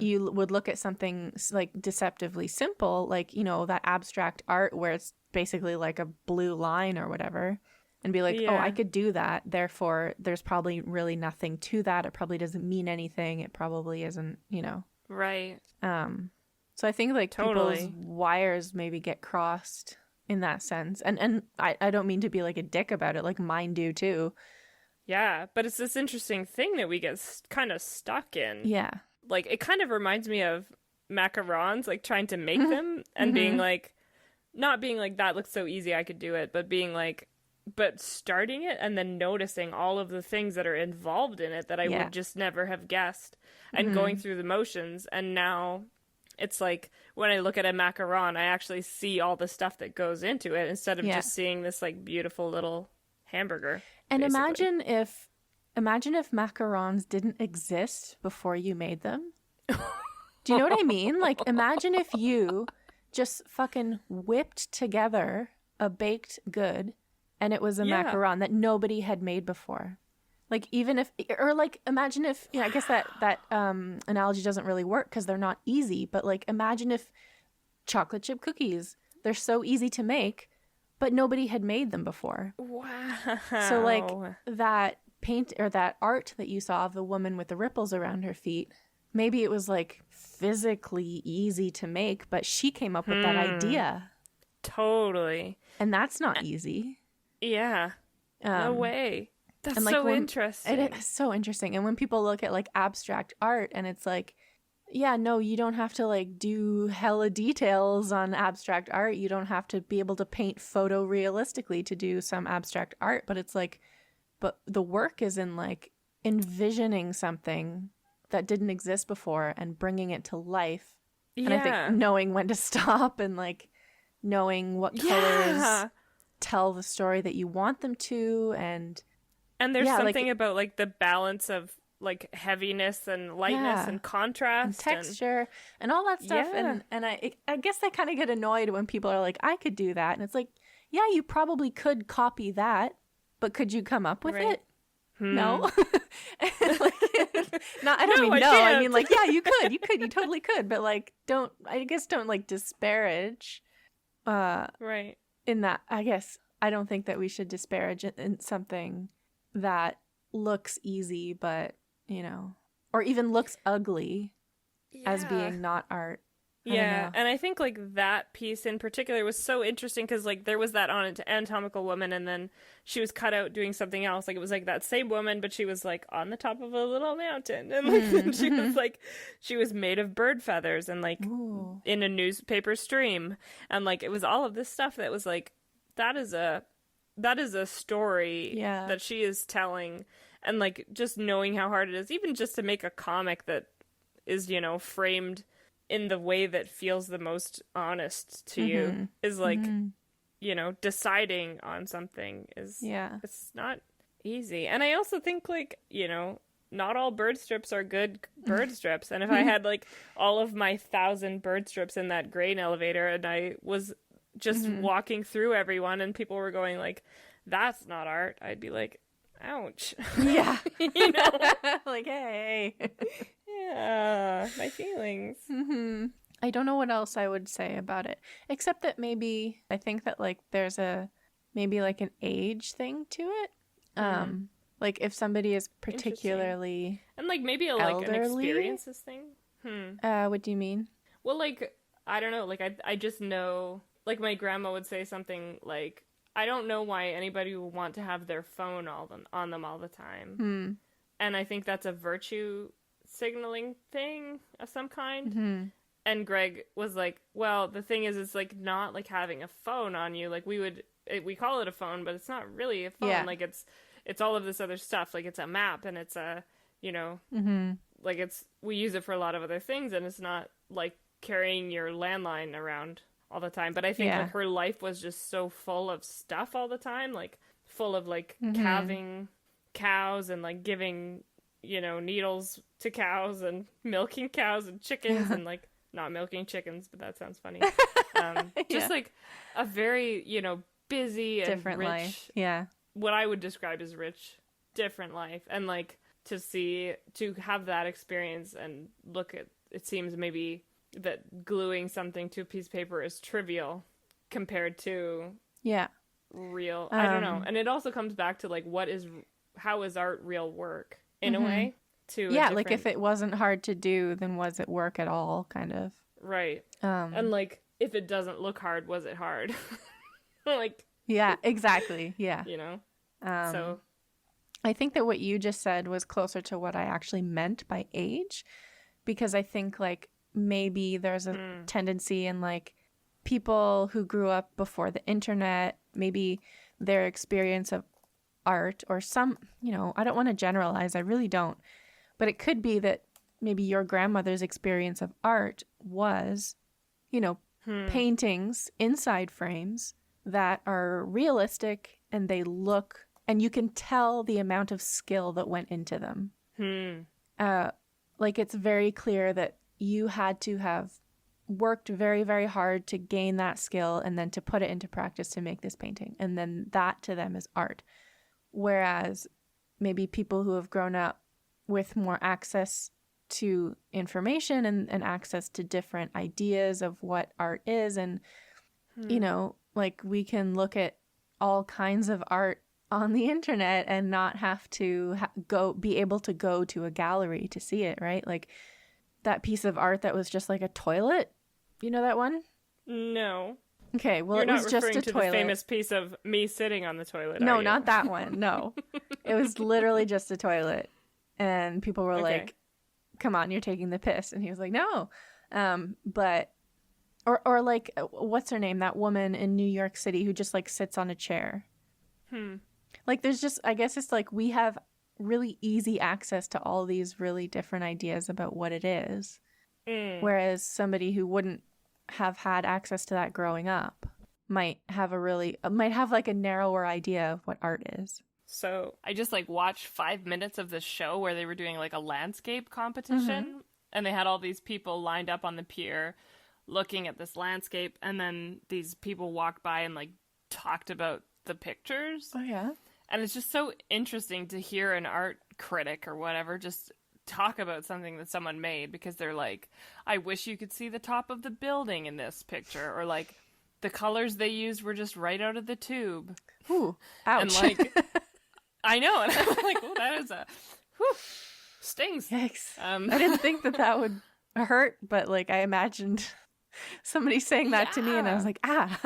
you would look at something like deceptively simple, like, you know, that abstract art where it's basically like a blue line or whatever, and be like, oh, I could do that. Therefore, there's probably really nothing to that. It probably doesn't mean anything. It probably isn't, you know. Right. So I think like people's wires maybe get crossed in that sense. And I don't mean to be like a dick about it, like mine do too. Yeah, but it's this interesting thing that we get kind of stuck in. Yeah. Like, it kind of reminds me of macarons, like trying to make them and being like, not being like, that looks so easy, I could do it, but being like, but starting it and then noticing all of the things that are involved in it that I would just never have guessed, and going through the motions. And now it's like, when I look at a macaron, I actually see all the stuff that goes into it instead of just seeing this like beautiful little hamburger. And basically. imagine if macarons didn't exist before you made them. Do you know what I mean? Like, imagine if you just fucking whipped together a baked good and it was a macaron that nobody had made before. Like, even if, or like, imagine if, you know, I guess that analogy doesn't really work because they're not easy, but like, imagine if chocolate chip cookies, they're so easy to make, but nobody had made them before. Wow. So like, that paint or that art that you saw of the woman with the ripples around her feet, maybe it was like physically easy to make, but she came up with that idea. Totally. And that's not easy. Yeah. No way. That's like so interesting. It is so interesting. And when people look at like abstract art and it's like, yeah, no, you don't have to like do hella details on abstract art. You don't have to be able to paint photorealistically to do some abstract art. But it's like, but the work is in like envisioning something that didn't exist before and bringing it to life. And I think knowing when to stop and like knowing what colors tell the story that you want them to. And there's something about like the balance of like heaviness and lightness and contrast and texture and all that stuff. And I guess I kind of get annoyed when people are like, I could do that. And it's like, yeah, you probably could copy that, but could you come up with it? No. Like, not, I don't mean no. I mean, like, yeah, you totally could, but like, don't like disparage. Right. In that, I guess I don't think that we should disparage in something that looks easy, but or even looks ugly as being not art. Yeah, and I think like that piece in particular was so interesting because like there was that anatomical woman, and then she was cut out doing something else. Like it was like that same woman, but she was like on the top of a little mountain, and like she was like she was made of bird feathers and like in a newspaper stream, and like it was all of this stuff that was like that is a story that she is telling, and like just knowing how hard it is, even just to make a comic that is framed in the way that feels the most honest to you is like, deciding on something is, it's not easy. And I also think like, not all bird strips are good bird strips. And if I had like all of my 1,000 bird strips in that grain elevator and I was just walking through everyone and people were going like, that's not art, I'd be like, ouch. Yeah. Like, hey. Yeah, my feelings. I don't know what else I would say about it, except that maybe I think that like there's maybe like an age thing to it. Like if somebody is particularly and like maybe like an experiences thing. What do you mean? Well, like I don't know. Like I just know. Like my grandma would say something like, "I don't know why anybody would want to have their phone on them all the time." And I think that's a virtue signaling thing of some kind. And Greg was like, well, the thing is, it's like not like having a phone on you. Like we call it a phone, but it's not really a phone. Like it's all of this other stuff. Like it's a map and it's a, like we use it for a lot of other things, and it's not like carrying your landline around all the time. But I think like her life was just so full of stuff all the time, like full of like calving cows and like giving needles to cows and milking cows and chickens and like not milking chickens, but that sounds funny. Just like a very, busy and different rich life. Yeah. What I would describe as rich, different life. And like to have that experience and look at, it seems maybe that gluing something to a piece of paper is trivial compared to real. I don't know. And it also comes back to like how is art real work? In a way, like if it wasn't hard to do, then was it work at all, kind of? Right. And like if it doesn't look hard, was it hard? Like exactly. So I think that what you just said was closer to what I actually meant by age, because I think like maybe there's a tendency in like people who grew up before the internet, maybe their experience of art or some, I don't want to generalize, I really don't, but it could be that maybe your grandmother's experience of art was, paintings inside frames that are realistic and they look, and you can tell the amount of skill that went into them. Like it's very clear that you had to have worked very, very hard to gain that skill and then to put it into practice to make this painting. And then that to them is art. Whereas maybe people who have grown up with more access to information and access to different ideas of what art is. And, like we can look at all kinds of art on the internet and not have to be able to go to a gallery to see it, right? Like that piece of art that was just like a toilet. You know that one? No. Okay, well, it was just a toilet. You're not referring to the famous piece of me sitting on the toilet, No, not that one. No. It was literally just a toilet. And people were like, come on, you're taking the piss. And he was like, no. But, or like, what's her name? That woman in New York City who just like sits on a chair. Like there's just, I guess it's like we have really easy access to all these really different ideas about what it is. Whereas somebody who wouldn't have had access to that growing up might have like a narrower idea of what art is. So I just like watched 5 minutes of this show where they were doing like a landscape competition and they had all these people lined up on the pier looking at this landscape, and then these people walked by and like talked about the pictures. Oh yeah. And it's just so interesting to hear an art critic or whatever just talk about something that someone made, because they're like, I wish you could see the top of the building in this picture, or like the colors they used were just right out of the tube. Ooh, ouch. And like, I know, and I'm like, oh, that is a whew, stings. Yikes. I didn't think that would hurt, but like I imagined somebody saying that to me, and I was like, ah.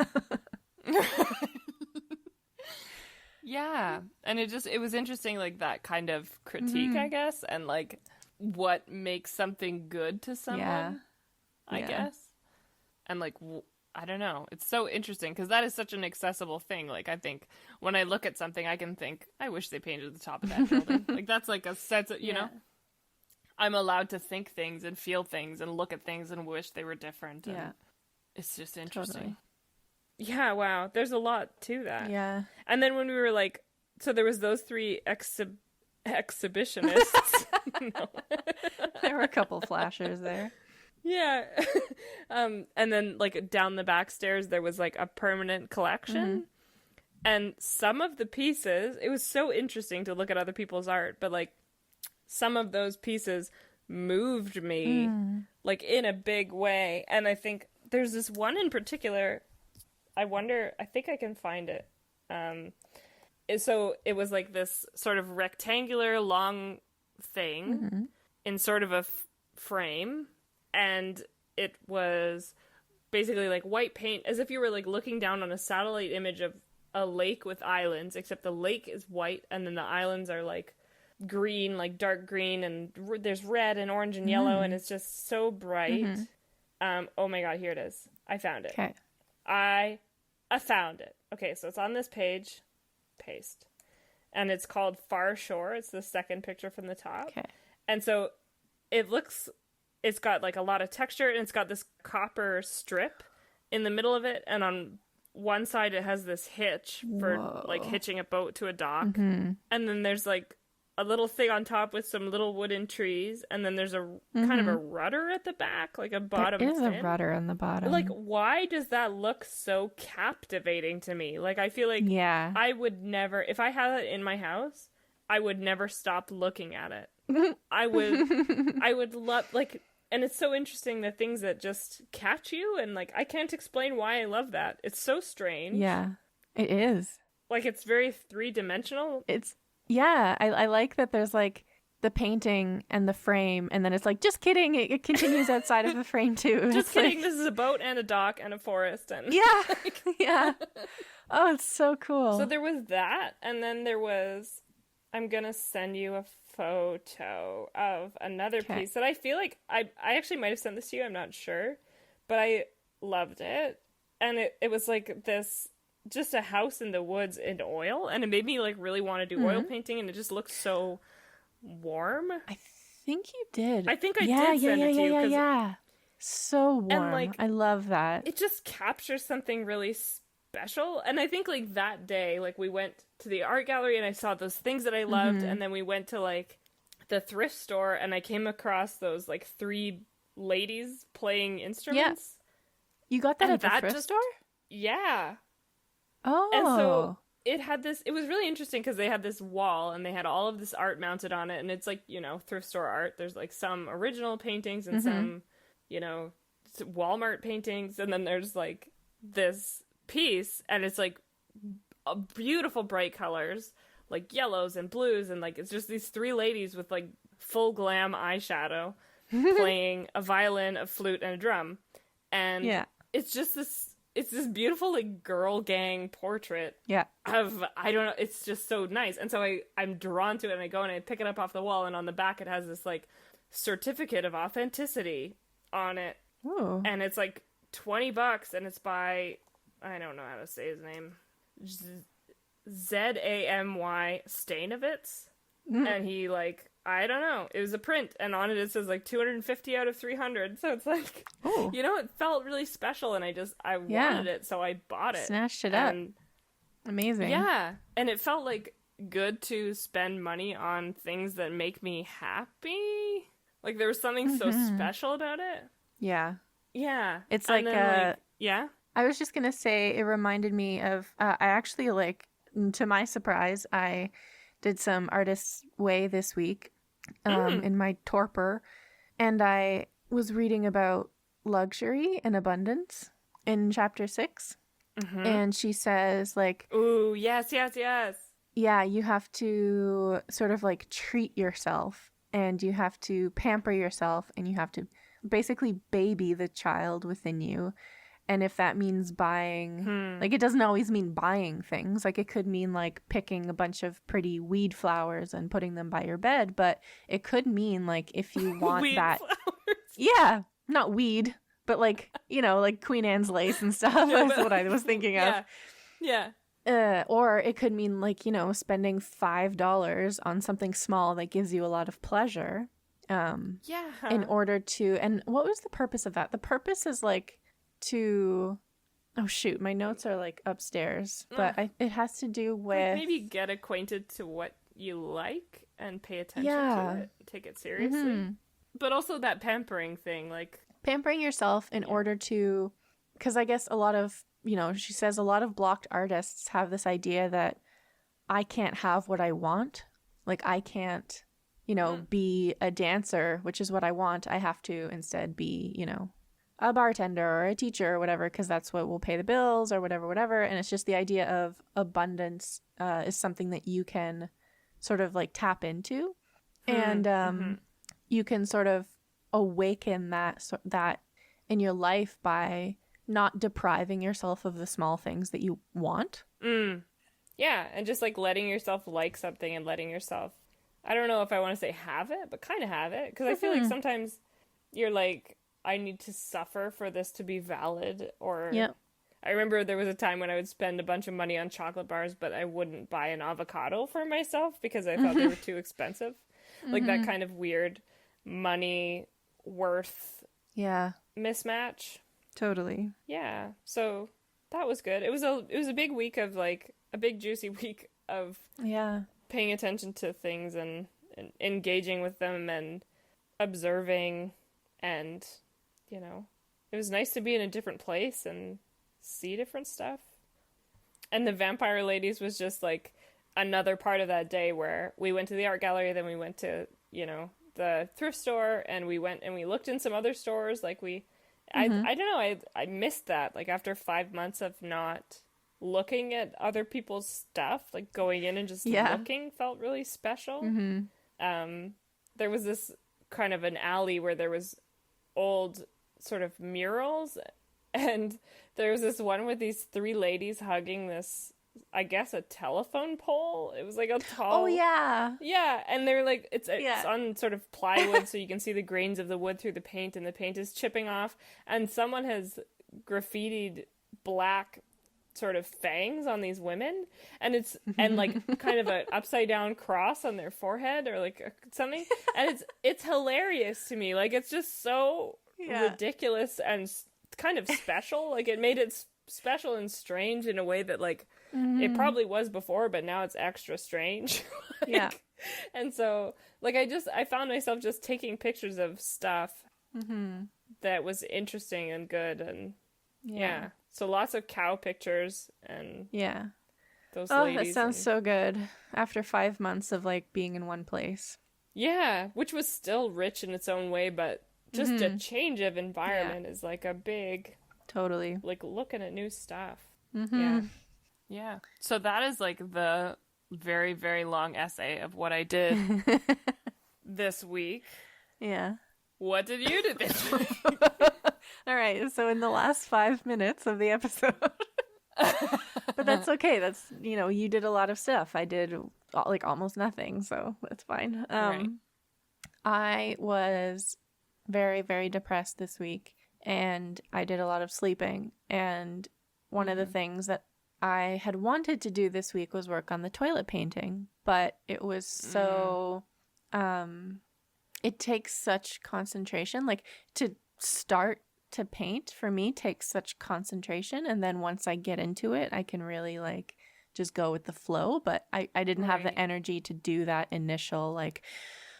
Yeah, and it was interesting, like that kind of critique, I guess, and like what makes something good to someone, I guess, and like I don't know, it's so interesting because that is such an accessible thing. Like I think when I look at something, I can think, I wish they painted the top of that building. Like that's like a sense of, you know, I'm allowed to think things and feel things and look at things and wish they were different. And it's just interesting. Totally. Yeah, wow. There's a lot to that. Yeah. And then when we were like, so there was those three exhibitionists. No. There were a couple flashers there. Yeah. And then like down the back stairs, there was like a permanent collection. Mm-hmm. And some of the pieces, it was so interesting to look at other people's art, but like some of those pieces moved me like in a big way. And I think there's this one in particular, I think I can find it. So it was like this sort of rectangular long thing in sort of a frame, and it was basically like white paint, as if you were like looking down on a satellite image of a lake with islands, except the lake is white and then the islands are like green, like dark green, and there's red and orange and yellow, and it's just so bright. Oh my god, here it is. I found it. Okay. I found it. Okay, so it's on this page. Paste. And it's called Far Shore. It's the second picture from the top. Okay. And so it's got like a lot of texture, and it's got this copper strip in the middle of it, and on one side it has this hitch for like hitching a boat to a dock. And then there's like a little thing on top with some little wooden trees, and then there's a kind of a rudder at the back, like a bottom There is fin. a rudder on the bottom. Like, why does that look so captivating to me? Like, I feel like I would never, if I had it in my house, I would never stop looking at it. I would love, like, and it's so interesting, the things that just catch you, and like, I can't explain why I love that. It's so strange. Yeah, it is. Like, it's very three-dimensional. Yeah, I like that there's like the painting and the frame, and then it's like, just kidding, it continues outside of the frame too. Just kidding, this is a boat and a dock and a forest. And yeah. Oh, it's so cool. So there was that, and then there was, I'm going to send you a photo of another piece that I feel like, I actually might have sent this to you, I'm not sure, but I loved it. And it was like this, just a house in the woods in oil, and it made me like really want to do oil painting, and it just looks so warm. I think you did. I think I did send it to you. Yeah. So warm. And like, I love that. It just captures something really special. And I think like that day, like we went to the art gallery and I saw those things that I loved, and then we went to like the thrift store and I came across those like three ladies playing instruments. Yeah. You got that at the thrift store? Yeah. Oh. And so it had this, it was really interesting because they had this wall and they had all of this art mounted on it, and it's like, you know, thrift store art. There's like some original paintings and some, you know, Walmart paintings, and then there's like this piece, and it's like beautiful bright colors, like yellows and blues, and like it's just these three ladies with like full glam eyeshadow playing a violin, a flute, and a drum. And it's just this, it's this beautiful like girl gang portrait of, I don't know, it's just so nice. And so I'm drawn to it, and I go and I pick it up off the wall, and on the back it has this like certificate of authenticity on it. Ooh. And it's like $20, and it's by, I don't know how to say his name, Zamy Stainovitz. And he like, I don't know, it was a print, and on it says like 250 out of 300, so it's like, you know, it felt really special, and I wanted it, so I bought it. Snatched it up. Amazing. Yeah, and it felt like good to spend money on things that make me happy. Like there was something so special about it. Yeah. Yeah. It's like, then, yeah? I was just gonna say, it reminded me of, I actually like to my surprise, I did some artist's way this week in my torpor, and I was reading about luxury and abundance in chapter 6. And she says, like, ooh, yes. Yeah, you have to sort of like treat yourself, and you have to pamper yourself, and you have to basically baby the child within you. And if that means buying, like, it doesn't always mean buying things. Like, it could mean like picking a bunch of pretty weed flowers and putting them by your bed, but it could mean like if you want weed that. flowers. Yeah, not weed, but like, you know, like Queen Anne's lace and stuff. That's what I was thinking of. Yeah. Or it could mean like, you know, spending $5 on something small that gives you a lot of pleasure. In order to, and what was the purpose of that? The purpose is like to, oh shoot, my notes are like upstairs, but it has to do with like maybe get acquainted to what you like and pay attention to it, take it seriously. But also that pampering thing, like pampering yourself in order to, because I guess a lot of, you know, she says a lot of blocked artists have this idea that I can't have what I want. Like, I can't, you know, be a dancer, which is what I want. I have to instead be, you know, a bartender or a teacher or whatever, because that's what will pay the bills or whatever. And it's just the idea of abundance is something that you can sort of like tap into. And you can sort of awaken that in your life by not depriving yourself of the small things that you want. Yeah, and just like letting yourself like something and letting yourself, I don't know if I want to say have it, but kind of have it. Because I feel like sometimes you're like, I need to suffer for this to be valid. Or I remember there was a time when I would spend a bunch of money on chocolate bars, but I wouldn't buy an avocado for myself because I thought they were too expensive. Like that kind of weird money worth mismatch. Totally. Yeah. So that was good. It was a big week of like a big juicy week of paying attention to things and engaging with them and observing, and you know, it was nice to be in a different place and see different stuff. And the vampire ladies was just like another part of that day where we went to the art gallery, then we went to, you know, the thrift store, and we went and we looked in some other stores. Like I don't know, I missed that. Like after 5 months of not looking at other people's stuff, like going in and just looking felt really special. There was this kind of an alley where there was old sort of murals, and there was this one with these 3 ladies hugging this, I guess, a telephone pole. It was like a tall... Oh, yeah. Yeah, and they're like, it's on sort of plywood, so you can see the grains of the wood through the paint, and the paint is chipping off, and someone has graffitied black sort of fangs on these women, and it's, and like kind of an upside down cross on their forehead or like something, and it's hilarious to me. Like, it's just so ridiculous and kind of special. Like, it made it special and strange in a way that like it probably was before, but now it's extra strange. And so like I found myself just taking pictures of stuff that was interesting and good, and so lots of cow pictures and those ladies. That sounds so good after 5 months of like being in one place. Yeah, which was still rich in its own way, but just a change of environment is like a big like looking at new stuff. Yeah. So that is like the very, very long essay of what I did this week. Yeah. What did you do this week? All right. So in the last 5 minutes of the episode, but that's okay. That's, you know, you did a lot of stuff. I did like almost nothing. So that's fine. Right. I was very, very depressed this week, and I did a lot of sleeping. And one of the things that I had wanted to do this week was work on the toilet painting, but it was so, it takes such concentration. Like, to start to paint for me takes such concentration. And then once I get into it, I can really like just go with the flow. But I didn't have the energy to do that initial, like,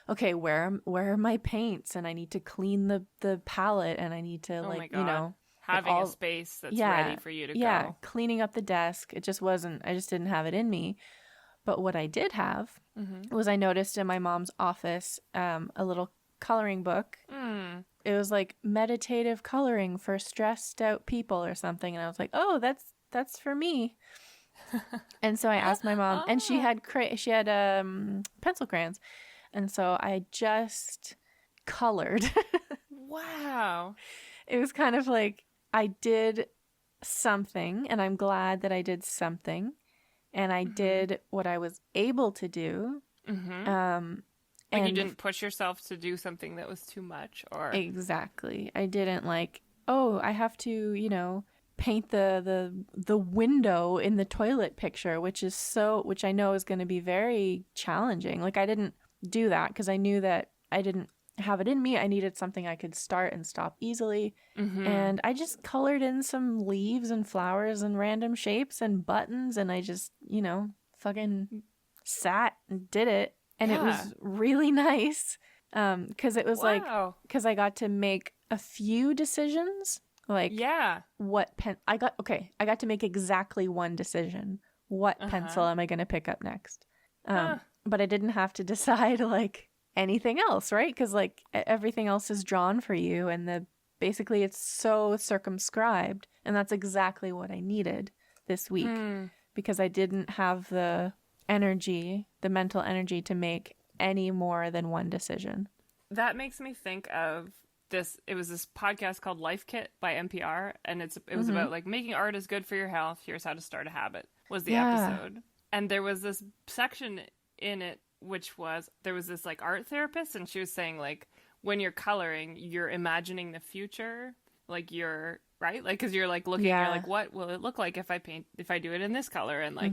okay, where are my paints? And I need to clean the palette, and I need to you know, having a space that's ready for you to go. Cleaning up the desk. It just wasn't, I just didn't have it in me. But what I did have was I noticed in my mom's office a little coloring book. It was like meditative coloring for stressed out people or something. And I was like, oh, that's for me. And so I asked my mom, and she had pencil crayons. And so I just colored. Wow. It was kind of like I did something, and I'm glad that I did something. And I did what I was able to do. Like you didn't push yourself to do something that was too much, or exactly. I didn't like, oh, I have to, you know, paint the window in the toilet picture, which I know is going to be very challenging. Like I didn't do that because I knew that I didn't have it in me. I needed something I could start and stop easily. And I just colored in some leaves and flowers and random shapes and buttons, and I just, you know, fucking sat and did it. And it was really nice because it was like, because I got to make a few decisions. Like, what pen I got to make exactly one decision. What pencil am I going to pick up next? But I didn't have to decide like anything else, right? Because like everything else is drawn for you, and basically it's so circumscribed, and that's exactly what I needed this week because I didn't have the mental energy to make any more than one decision. That makes me think of this. It was this podcast called Life Kit by NPR, and it was about like making art is good for your health. Here's how to start a habit was the episode. And there was this section in it which was, there was this like art therapist, and she was saying like when you're coloring, you're imagining the future, like you're right, like because you're like looking, you're like, what will it look like if I do it in this color, and like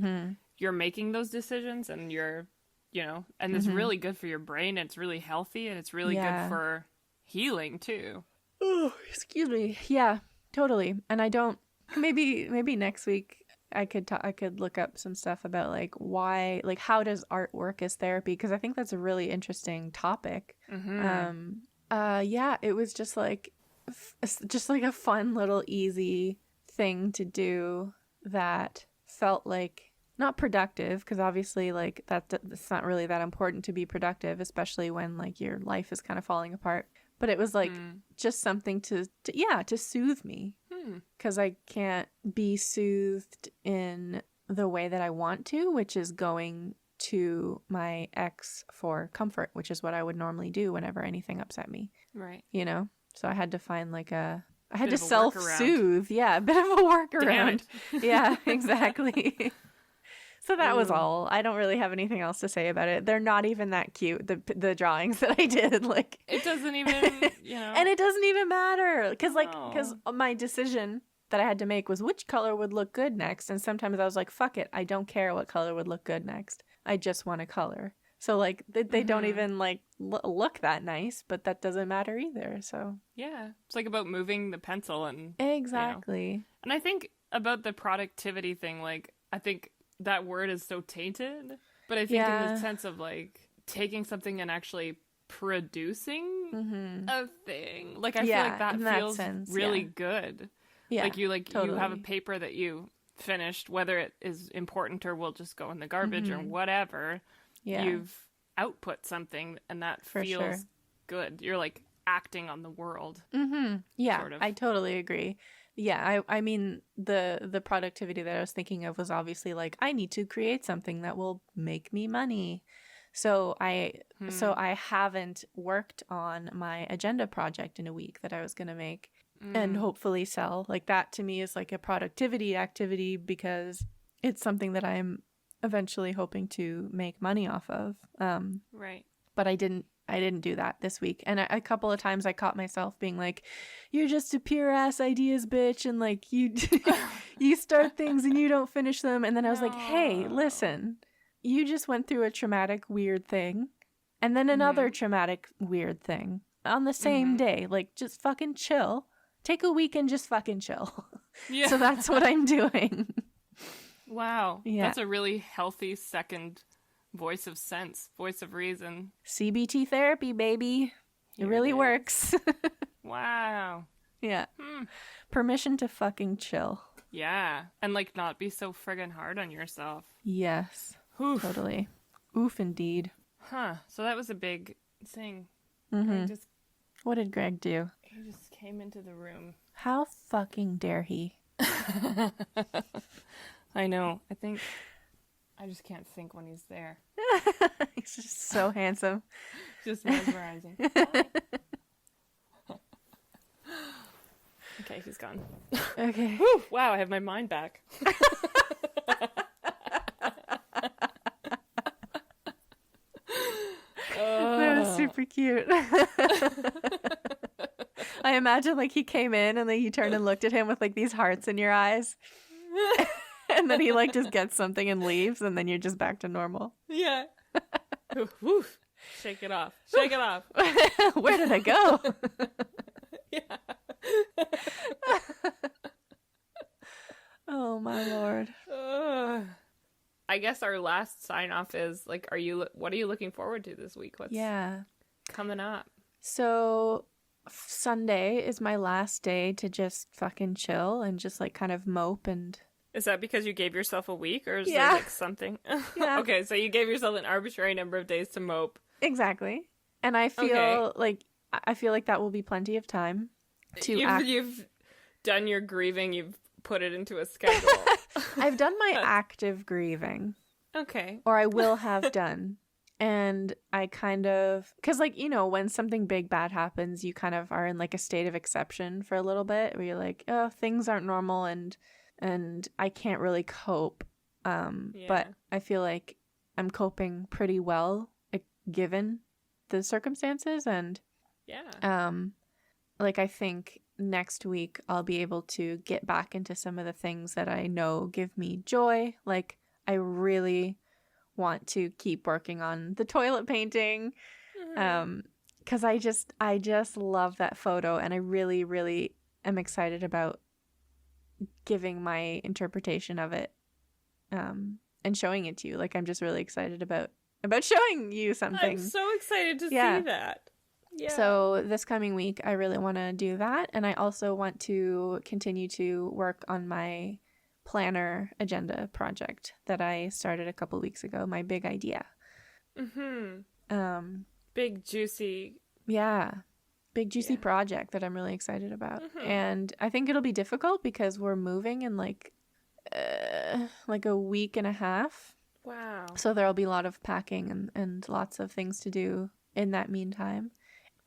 you're making those decisions, and you're, you know, and it's really good for your brain, and it's really healthy, and it's really good for healing too. Oh, excuse me. Yeah, totally. And I don't, maybe next week I could look up some stuff about like why, like how does art work as therapy? Because I think that's a really interesting topic. It was just like a fun little easy thing to do that felt like not productive, because obviously like that's not really that important to be productive, especially when like your life is kind of falling apart. But it was like just something to soothe me, because I can't be soothed in the way that I want to, which is going to my ex for comfort, which is what I would normally do whenever anything upset me. Right. You know? So I had to find like I had to self-soothe. Yeah, a bit of a workaround. Yeah, exactly. So that was all. I don't really have anything else to say about it. They're not even that cute, the drawings that I did. Like it doesn't even, you know. And it doesn't even matter because my decision that I had to make was which color would look good next. And sometimes I was like, fuck it, I don't care what color would look good next. I just want a color. So like they don't even like look that nice, but that doesn't matter either. So yeah, it's like about moving the pencil and exactly. You know. And I think about the productivity thing, like I think that word is so tainted, but I think in the sense of like taking something and actually producing a thing, like I feel like that feels really good. Yeah, like you have a paper that you finished, whether it is important or will just go in the garbage or whatever. Yeah, you've output something, and that feels good. You're like acting on the world. Yeah, sort of. I totally agree. Yeah, I mean, the productivity that I was thinking of was obviously like, I need to create something that will make me money. So I haven't worked on my agenda project in a week that I was going to make and hopefully sell. Like that to me is like a productivity activity because it's something that I'm eventually hoping to make money off of. Right. But I didn't do that this week. And a couple of times I caught myself being like, you're just a pure ass ideas bitch. And like you start things and you don't finish them. And then I was like, hey, listen, you just went through a traumatic, weird thing. And then another traumatic, weird thing on the same day. Like just fucking chill. Take a week and just fucking chill. Yeah. So that's what I'm doing. Wow. Yeah. That's a really healthy second voice of sense, voice of reason. CBT therapy, baby. It really works. Wow. Yeah. Permission to fucking chill. Yeah. And like not be so friggin' hard on yourself. Yes. Oof. Totally. Oof indeed. Huh. So that was a big thing. What did Greg do? He just came into the room. How fucking dare he? I know. I just can't think when he's there. He's just so handsome. Just mesmerizing. Okay, he's gone. Okay. Whew, wow, I have my mind back. That was super cute. I imagine like he came in and then you turned and looked at him with like these hearts in your eyes. And then he like just gets something and leaves and then you're just back to normal. Yeah. Woo. Shake it off. Shake it off. Where did I go? Yeah. Oh my lord. I guess our last sign off is like, what are you looking forward to this week? What's coming up? So Sunday is my last day to just fucking chill and just like kind of mope. And is that because you gave yourself a week, or is there like something? Yeah. Okay, so you gave yourself an arbitrary number of days to mope. Exactly. And I feel like that will be plenty of time to you've done your grieving. You've put it into a schedule. I've done my active grieving. Okay. Or I will have done. And I kind of, because like, you know, when something big bad happens, you kind of are in like a state of exception for a little bit where you're like, oh, things aren't normal and I can't really cope. But I feel like I'm coping pretty well, like, given the circumstances. And like I think next week I'll be able to get back into some of the things that I know give me joy. Like I really want to keep working on the toilet painting, because I just love that photo, and I really, really am excited about giving my interpretation of it, and showing it to you. Like I'm just really excited about showing you something. I'm so excited to see that. Yeah. So this coming week, I really want to do that, and I also want to continue to work on my planner agenda project that I started a couple weeks ago, my big idea. Big juicy project that I'm really excited about. And I think it'll be difficult because we're moving in like a week and a half. Wow. So there'll be a lot of packing and lots of things to do in that meantime.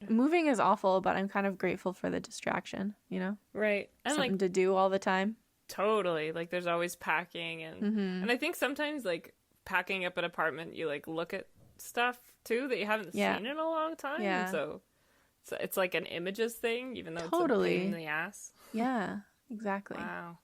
Moving is awful, but I'm kind of grateful for the distraction, you know? Right. And something to do all the time. Totally. Like there's always packing and I think sometimes like packing up an apartment, you like look at stuff too that you haven't seen in a long time. Yeah. So it's like an images thing, even though totally. It's a pain in the ass. Yeah, exactly. Wow.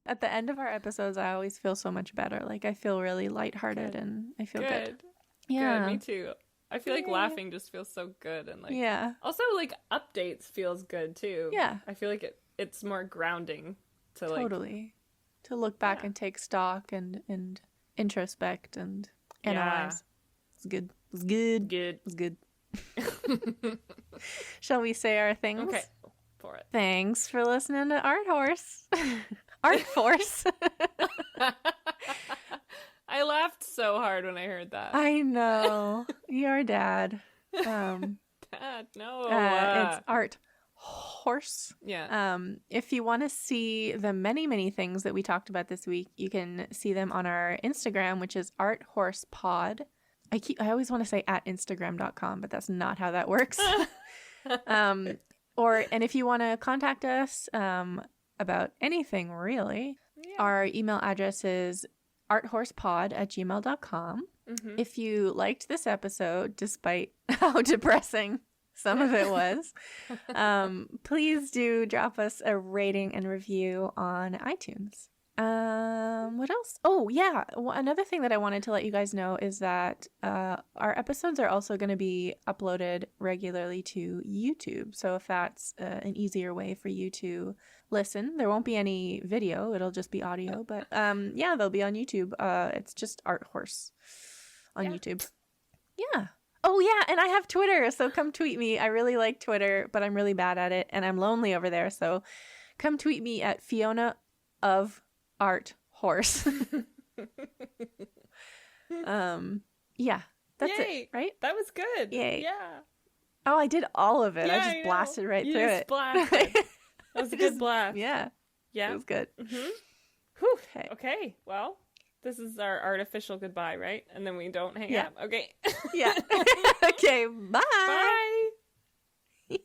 At the end of our episodes, I always feel so much better. Like I feel really lighthearted and I feel good. Yeah. Good, me too. I feel like laughing just feels so good, and like also like updates feels good too. Yeah. I feel like it's more grounding to like to look back and take stock and introspect and analyze. It's good. It's good. It's good. Shall we say our things? Okay, for it. Thanks for listening to Art Horse. Art Force. I laughed so hard when I heard that. I know. Your dad. Dad, no. It's Art Horse. Yeah. If you want to see the many, many things that we talked about this week, you can see them on our Instagram, which is Art Horse Pod. I always want to say at Instagram.com, but that's not how that works. And if you want to contact us about anything, really, our email address is arthorsepod@gmail.com. If you liked this episode, despite how depressing some of it was, please do drop us a rating and review on iTunes. What else? Oh, yeah. Another thing that I wanted to let you guys know is that our episodes are also going to be uploaded regularly to YouTube. So if that's an easier way for you to listen, there won't be any video. It'll just be audio. But they'll be on YouTube. It's just Art Horse on YouTube. Yeah. Oh, yeah, and I have Twitter, so come tweet me. I really like Twitter, but I'm really bad at it, and I'm lonely over there, so come tweet me at Fiona of Art Horse. Yeah, that's Yay. it, right? That was good. Yay. Yeah. Oh, I did all of it. Yeah, I just blasted right through it. Blasted. That was a good blast. Yeah. Yeah. It was good. Mm-hmm. Whew. Okay. Well, this is our artificial goodbye, right? And then we don't hang Yeah. up. Okay. Yeah. Okay, bye. Bye.